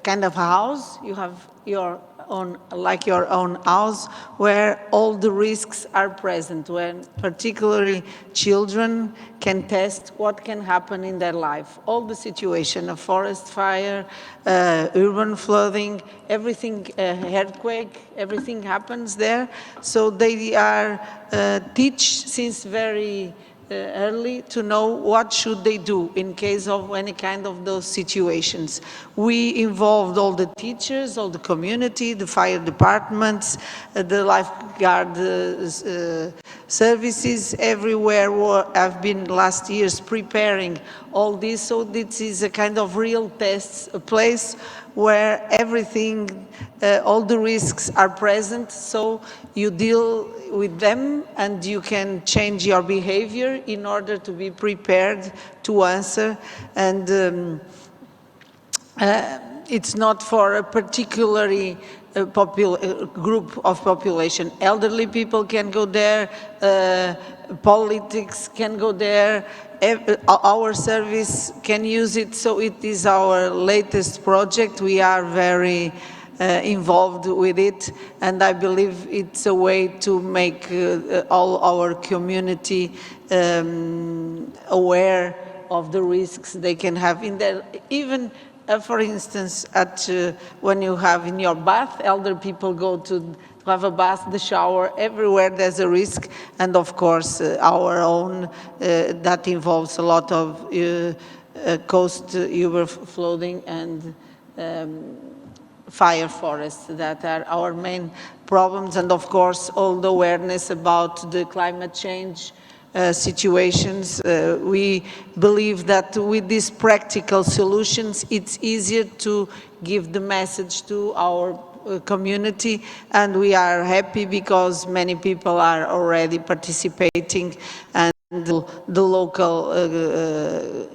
kind of a house. You have your own, like your own house, where all the risks are present, when particularly children can test what can happen in their life. All the situation, a forest fire, urban flooding, everything, earthquake, everything happens there. So they are teach since very early to know what should they do in case of any kind of those situations. We involved all the teachers, all the community, the fire departments, the lifeguard services everywhere have been last years preparing all this. So this is a kind of real test, a place where everything, all the risks are present, so you deal with them and you can change your behavior in order to be prepared to answer. And it's not for a particularly group of population. Elderly people can go there, politics can go there, our service can use it, so it is our latest project. We are very involved with it, and I believe it's a way to make all our community aware of the risks they can have in their, even for instance, when you have in your bath, elder people go to have a bath, the shower, everywhere there's a risk, and of course our own, that involves a lot of coast overflowing and fire forests that are our main problems, and of course all the awareness about the climate change situations. We believe that with these practical solutions, it's easier to give the message to our community, and we are happy because many people are already participating, and the local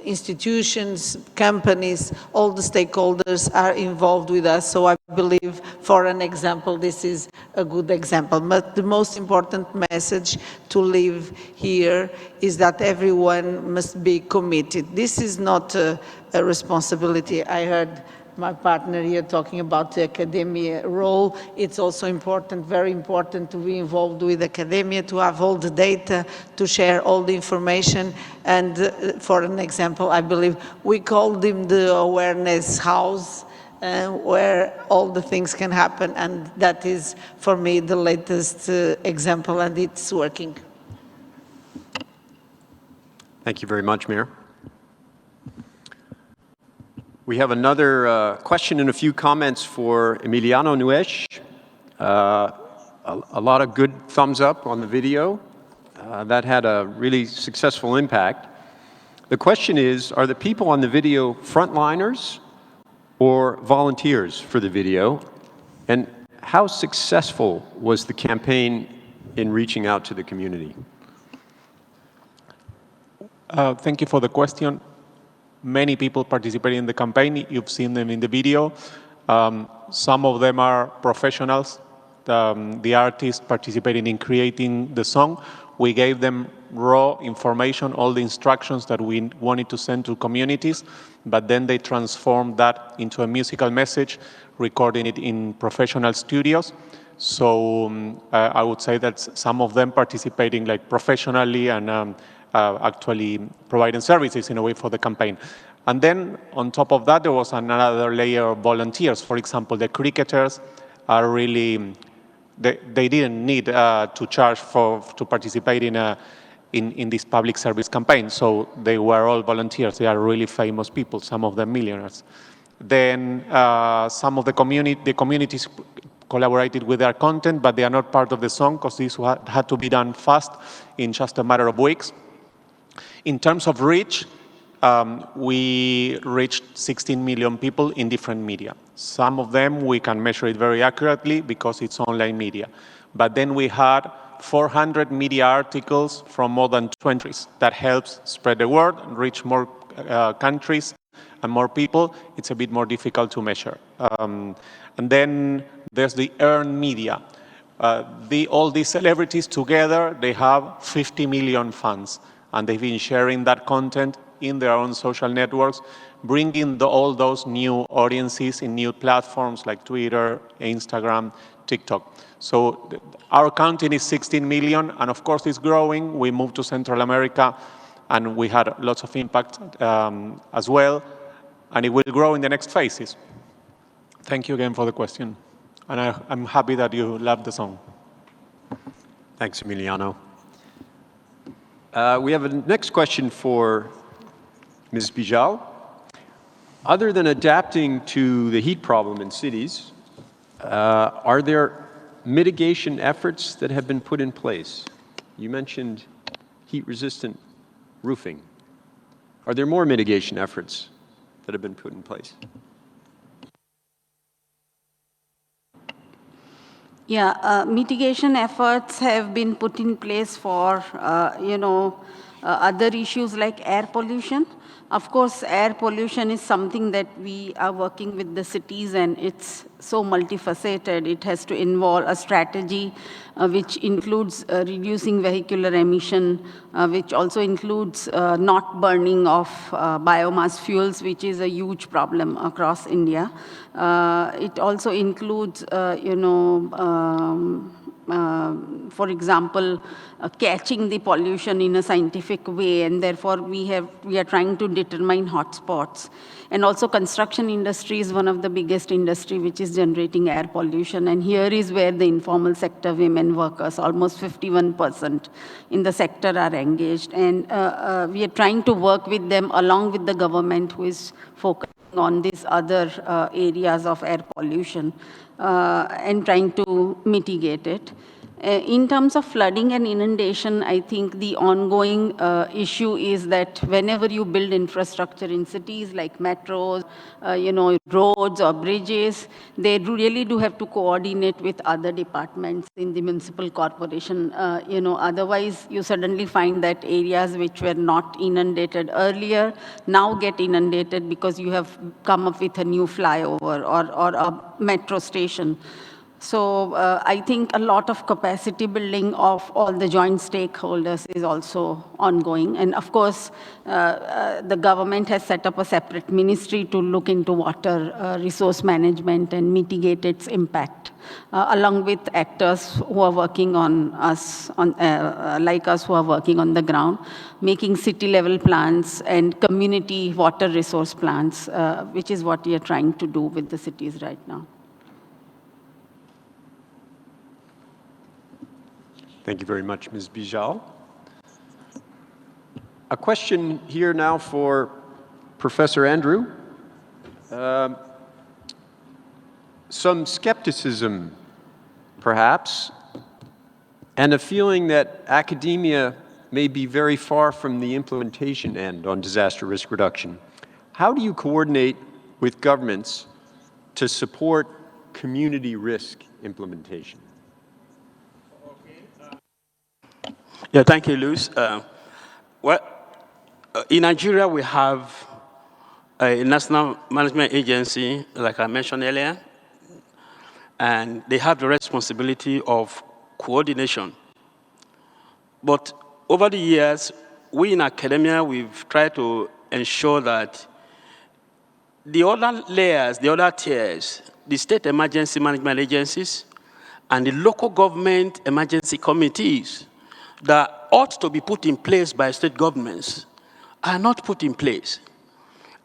institutions, companies, all the stakeholders are involved with us. So I believe, for an example, this is a good example. But the most important message to leave here is that everyone must be committed. This is not a responsibility. I heard my partner here talking about the academia role. It's also important, very important, to be involved with academia, to have all the data, to share all the information. And for an example, I believe we called him the awareness house, where all the things can happen. And that is, for me, the latest example, and it's working. Thank you very much, Mayor. We have another question and a few comments for Emiliano Nuez. A lot of good thumbs up on the video. That had a really successful impact. The question is, are the people on the video frontliners or volunteers for the video? And how successful was the campaign in reaching out to the community? Thank you for the question. Many people participated in the campaign. You've seen them in the video. Some of them are professionals, the artists participating in creating the song. We gave them raw information, all the instructions that we wanted to send to communities, but then they transformed that into a musical message, recording it in professional studios. So I would say that some of them participating like professionally and actually providing services in a way for the campaign. And then on top of that, there was another layer of volunteers. For example, the cricketers are really, they didn't need to charge to participate in this public service campaign. So they were all volunteers. They are really famous people, some of them millionaires. Then some of the communities collaborated with their content, but they are not part of the song because this had to be done fast in just a matter of weeks. In terms of reach, we reached 16 million people in different media. Some of them we can measure it very accurately because it's online media. But then we had 400 media articles from more than 20 countries. That helps spread the word, reach more countries and more people. It's a bit more difficult to measure. And then there's the earned media. All these celebrities together, they have 50 million fans. And they've been sharing that content in their own social networks, bringing all those new audiences in new platforms like Twitter, Instagram, TikTok. So our counting is 16 million, and of course it's growing. We moved to Central America, and we had lots of impact as well, and it will grow in the next phases. Thank you again for the question, and I'm happy that you loved the song. Thanks, Emiliano. We have a next question for Ms. Bijal. Other than adapting to the heat problem in cities, are there mitigation efforts that have been put in place? You mentioned heat-resistant roofing. Are there more mitigation efforts that have been put in place? Yeah, mitigation efforts have been put in place for, other issues like air pollution. Of course, air pollution is something that we are working with the cities, and it's so multifaceted. It has to involve a strategy which includes reducing vehicular emission, which also includes not burning of biomass fuels, which is a huge problem across India. It also includes, for example, catching the pollution in a scientific way, and therefore we are trying to determine hotspots. And also construction industry is one of the biggest industry which is generating air pollution, and here is where the informal sector women workers, almost 51% in the sector are engaged. And we are trying to work with them along with the government who is focusing on these other areas of air pollution and trying to mitigate it. In terms of flooding and inundation, I think the ongoing issue is that whenever you build infrastructure in cities like metros, roads or bridges, they really do have to coordinate with other departments in the municipal corporation. Otherwise, you suddenly find that areas which were not inundated earlier now get inundated because you have come up with a new flyover or a metro station. So I think a lot of capacity building of all the joint stakeholders is also ongoing. And of course, the government has set up a separate ministry to look into water resource management and mitigate its impact, along with actors who are working on us, like us who are working on the ground, making city-level plans and community water resource plans, which is what we are trying to do with the cities right now. Thank you very much, Ms. Bijal. A question here now for Professor Andrew. Some skepticism, perhaps, and a feeling that academia may be very far from the implementation end on disaster risk reduction. How do you coordinate with governments to support community risk implementation? Yeah, thank you, Luz. In Nigeria, we have a national management agency, like I mentioned earlier, and they have the responsibility of coordination. But over the years, we in academia, we've tried to ensure that the other layers, the other tiers, the state emergency management agencies and the local government emergency committees that ought to be put in place by state governments are not put in place.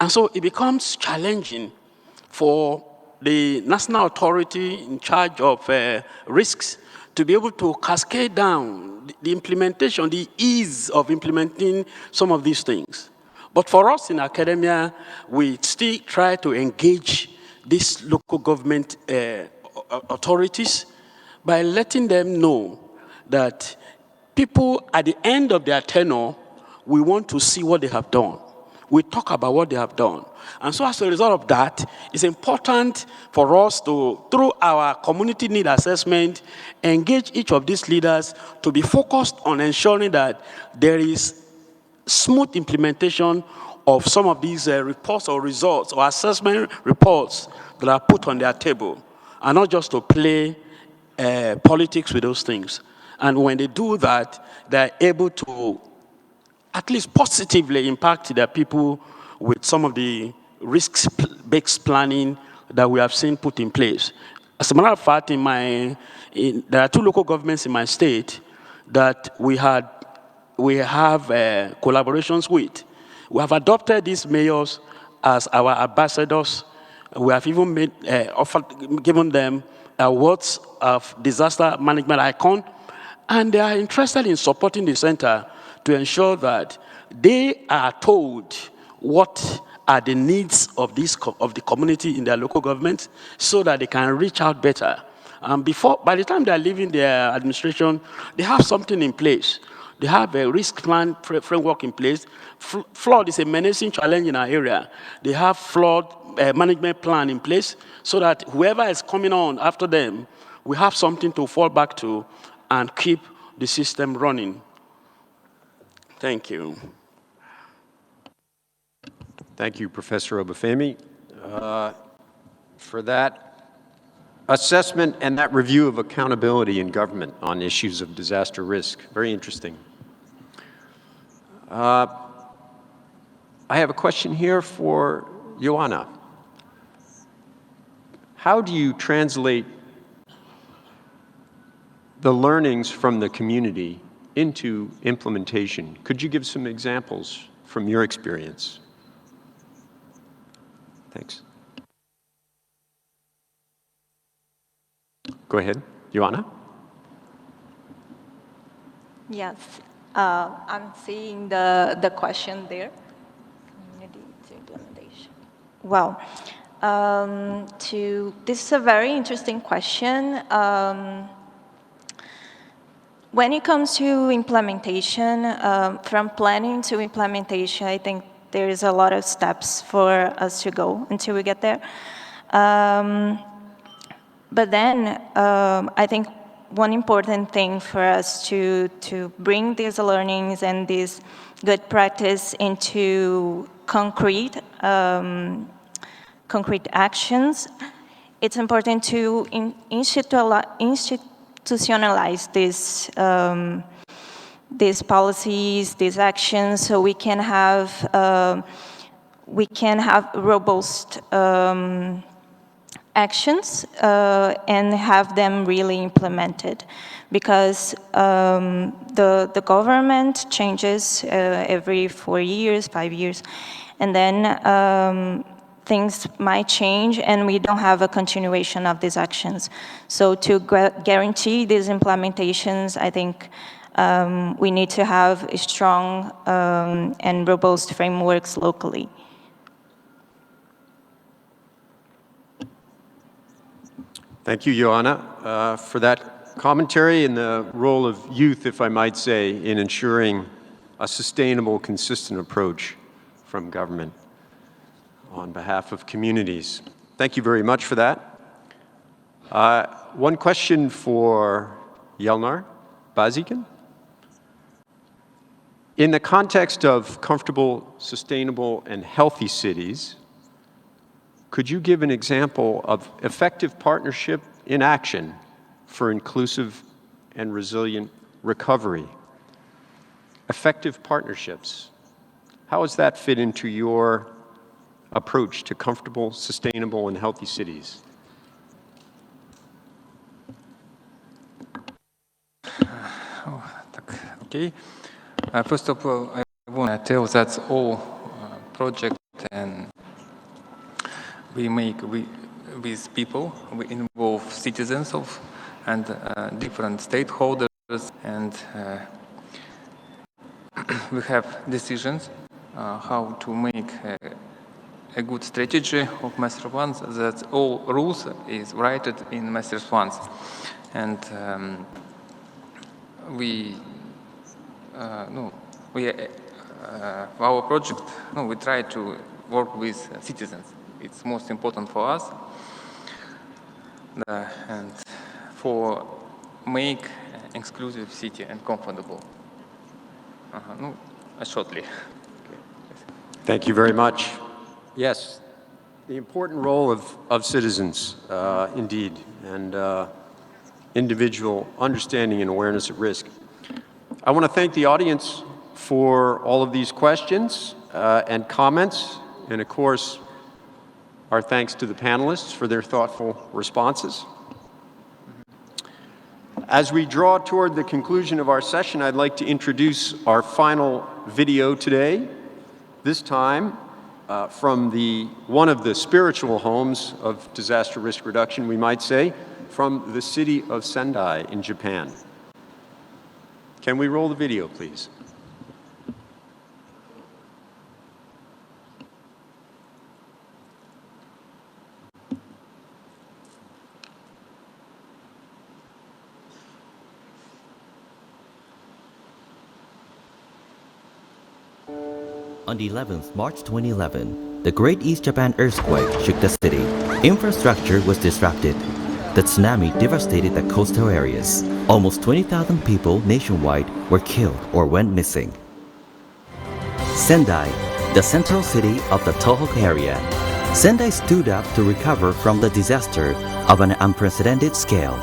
And so it becomes challenging for the national authority in charge of risks to be able to cascade down the implementation, the ease of implementing some of these things. But for us in academia, we still try to engage these local government authorities by letting them know that people at the end of their tenure, we want to see what they have done. We talk about what they have done. And so as a result of that, it's important for us to, through our community need assessment, engage each of these leaders to be focused on ensuring that there is smooth implementation of some of these reports or results or assessment reports that are put on their table, and not just to play politics with those things. And when they do that, they're able to at least positively impact their people with some of the risk-based planning that we have seen put in place. As a matter of fact, there are 2 local governments in my state that we have collaborations with. We have adopted these mayors as our ambassadors. We have even given them awards of disaster management icon, and they are interested in supporting the center to ensure that they are told what are the needs of the community in their local government so that they can reach out better. By the time they are leaving their administration, they have something in place. They have a risk plan framework in place. Flood is a menacing challenge in our area. They have flood management plan in place so that whoever is coming on after them, we have something to fall back to and keep the system running. Thank you. Thank you, Professor Obafemi, for that assessment and that review of accountability in government on issues of disaster risk. Very interesting. I have a question here for Joanna. How do you translate the learnings from the community into implementation? Could you give some examples from your experience? Thanks. Go ahead, Joanna. Yes, I'm seeing the question there. Community implementation. Well, this is a very interesting question. When it comes to implementation, from planning to implementation, I think there is a lot of steps for us to go until we get there. But then I think one important thing for us to bring these learnings and this good practice into concrete actions, it's important to institutionalize these policies, these actions, so we can have robust actions and have them really implemented, because the government changes every 4 years, 5 years, and then things might change and we don't have a continuation of these actions. So to guarantee these implementations, I think we need to have strong and robust frameworks locally. Thank you, Joanna, for that commentary and the role of youth, if I might say, in ensuring a sustainable, consistent approach from government on behalf of communities. Thank you very much for that. One question for Yelnar Bazin. In the context of comfortable, sustainable, and healthy cities, could you give an example of effective partnership in action for inclusive and resilient recovery? Effective partnerships. How does that fit into your approach to comfortable, sustainable, and healthy cities? Okay. First of all, I want to tell that all projects and we make with people, we involve citizens of and different stakeholders, and we have decisions how to make a good strategy of master plans. That all rules is written in master plans, and our project, we try to work with citizens. It's most important for us, and for make exclusive city and comfortable. Shortly. Thank you very much. Yes, the important role of citizens, indeed, and individual understanding and awareness of risk. I want to thank the audience for all of these questions and comments, and of course, our thanks to the panelists for their thoughtful responses. As we draw toward the conclusion of our session, I'd like to introduce our final video today, this time from one of the spiritual homes of disaster risk reduction, we might say, from the city of Sendai in Japan. Can we roll the video, please? On the 11th March 2011, the Great East Japan earthquake shook the city. Infrastructure was disrupted. The tsunami devastated the coastal areas. Almost 20,000 people nationwide were killed or went missing. Sendai, the central city of the Tohoku area. Sendai stood up to recover from the disaster of an unprecedented scale.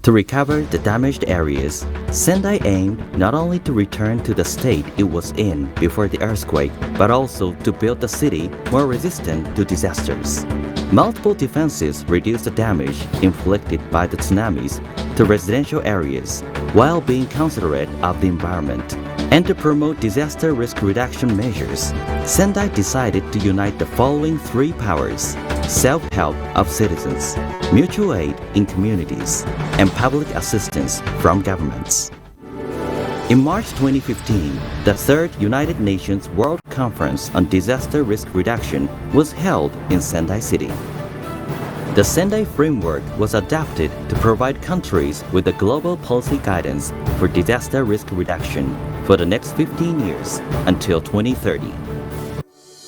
To recover the damaged areas, Sendai aimed not only to return to the state it was in before the earthquake, but also to build the city more resistant to disasters. Multiple defenses reduced the damage inflicted by the tsunamis to residential areas, while being considerate of the environment. And to promote disaster risk reduction measures, Sendai decided to unite the following three powers: self-help of citizens, mutual aid in communities, and public assistance from governments. In March 2015, the third United Nations World Conference on Disaster Risk Reduction was held in Sendai City. The Sendai Framework was adopted to provide countries with a global policy guidance for disaster risk reduction for the next 15 years until 2030.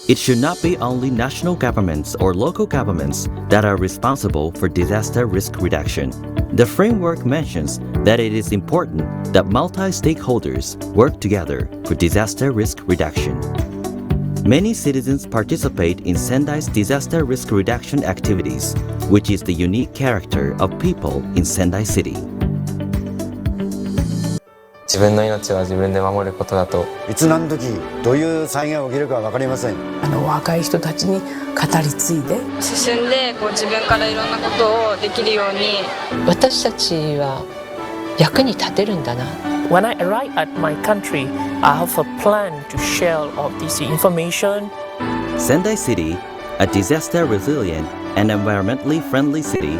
It should not be only national governments or local governments that are responsible for disaster risk reduction. The framework mentions that it is important that multi-stakeholders work together for disaster risk reduction. Many citizens participate in Sendai's disaster risk reduction activities, which is the unique character of people in Sendai City. 自分の命は自分で守ることだと。いつ何時どういう災害が起きるか分かりません。若い人たちに語り継いで進んで自分からいろんなことをできるように。私たちは役に立てるんだな。When I arrive at my country, I have a plan to share all this information. Sendai City, a disaster resilient and environmentally friendly city,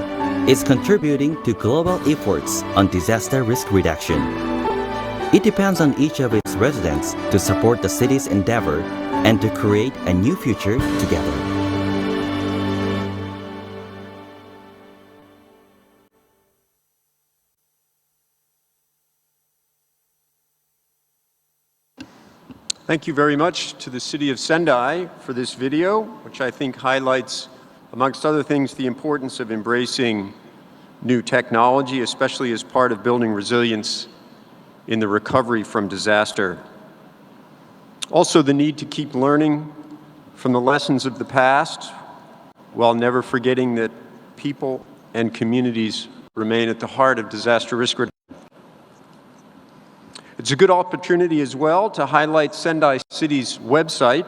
is contributing to global efforts on disaster risk reduction. It depends on each of its residents to support the city's endeavor and to create a new future together. Thank you very much to the City of Sendai for this video, which I think highlights, amongst other things, the importance of embracing new technology, especially as part of building resilience in the recovery from disaster. Also, the need to keep learning from the lessons of the past while never forgetting that people and communities remain at the heart of disaster risk reduction. It's a good opportunity as well to highlight Sendai City's website.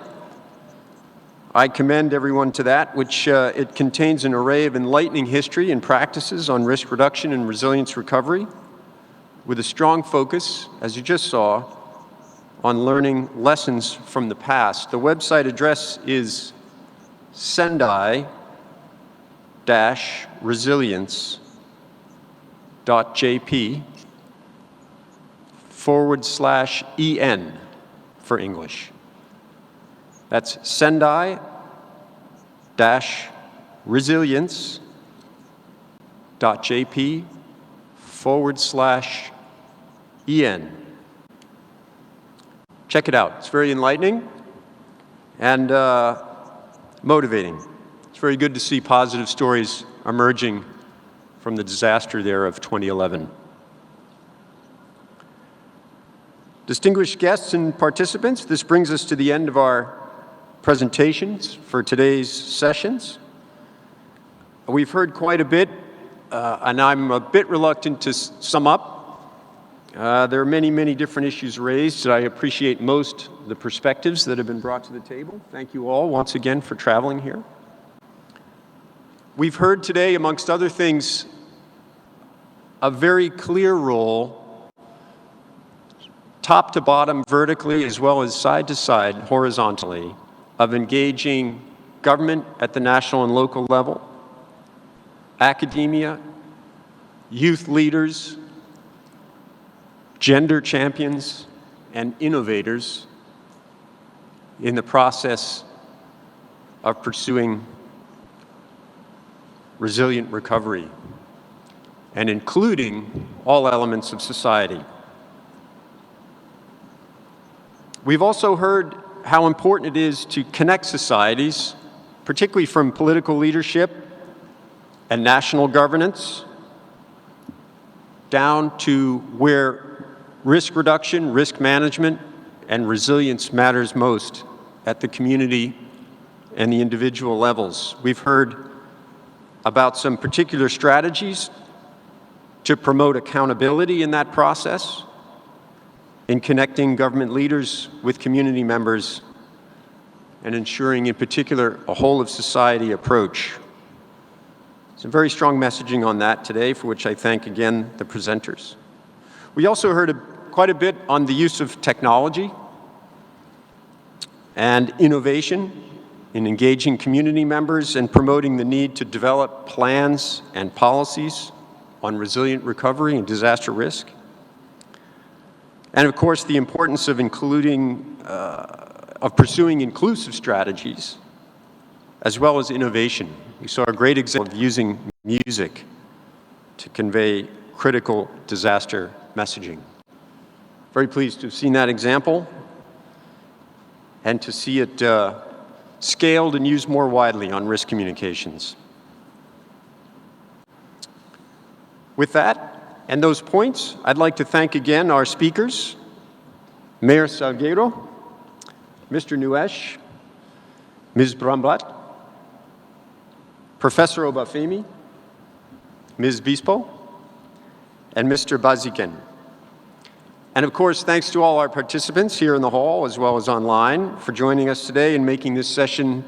I commend everyone to that, which it contains an array of enlightening history and practices on risk reduction and resilience recovery, with a strong focus, as you just saw, on learning lessons from the past. The website address is sendai-resilience.jp/EN for English. That's sendai-resilience.jp/EN. Check it out. It's very enlightening and motivating. It's very good to see positive stories emerging from the disaster there of 2011. Distinguished guests and participants, this brings us to the end of our presentations for today's sessions. We've heard quite a bit, and I'm a bit reluctant to sum up. There are many, many different issues raised. I appreciate most the perspectives that have been brought to the table. Thank you all once again for traveling here. We've heard today, amongst other things, a very clear role, top to bottom, vertically, as well as side to side, horizontally, of engaging government at the national and local level, academia, youth leaders, gender champions, and innovators in the process of pursuing resilient recovery, and including all elements of society. We've also heard how important it is to connect societies, particularly from political leadership and national governance, down to where risk reduction, risk management, and resilience matters most at the community and the individual levels. We've heard about some particular strategies to promote accountability in that process, in connecting government leaders with community members, and ensuring, in particular, a whole-of-society approach. Some very strong messaging on that today, for which I thank again the presenters. We also heard quite a bit on the use of technology and innovation in engaging community members and promoting the need to develop plans and policies on resilient recovery and disaster risk. And of course, the importance of pursuing inclusive strategies, as well as innovation. We saw a great example of using music to convey critical disaster messaging. Very pleased to have seen that example and to see it scaled and used more widely on risk communications. With that and those points, I'd like to thank again our speakers, Mayor Salgueiro, Mr. Nuesh, Ms. Bramblat, Professor Obafemi, Ms. Bispo, and Mr. Bazin. And of course, thanks to all our participants here in the hall as well as online for joining us today and making this session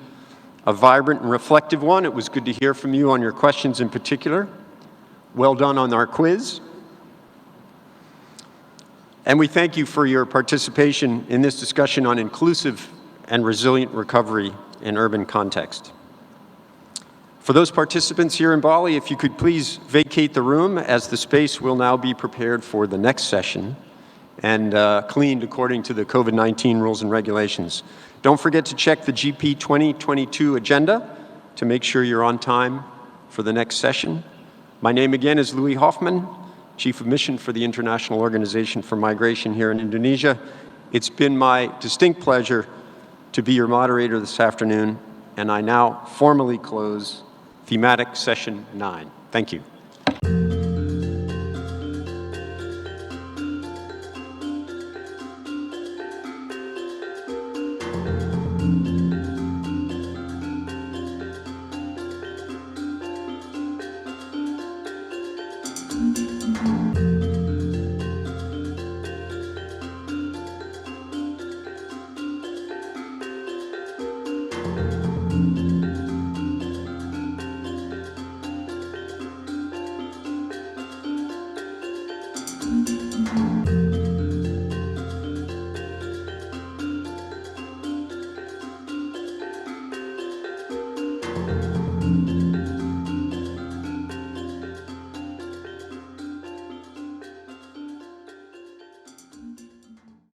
a vibrant and reflective one. It was good to hear from you on your questions in particular. Well done on our quiz. And we thank you for your participation in this discussion on inclusive and resilient recovery in urban context. For those participants here in Bali, if you could please vacate the room, as the space will now be prepared for the next session and cleaned according to the COVID-19 rules and regulations. Don't forget to check the GP 2022 agenda to make sure you're on time for the next session. My name again is Louis Hoffman, Chief of Mission for the International Organization for Migration here in Indonesia. It's been my distinct pleasure to be your moderator this afternoon, and I now formally close Thematic Session 9. Thank you.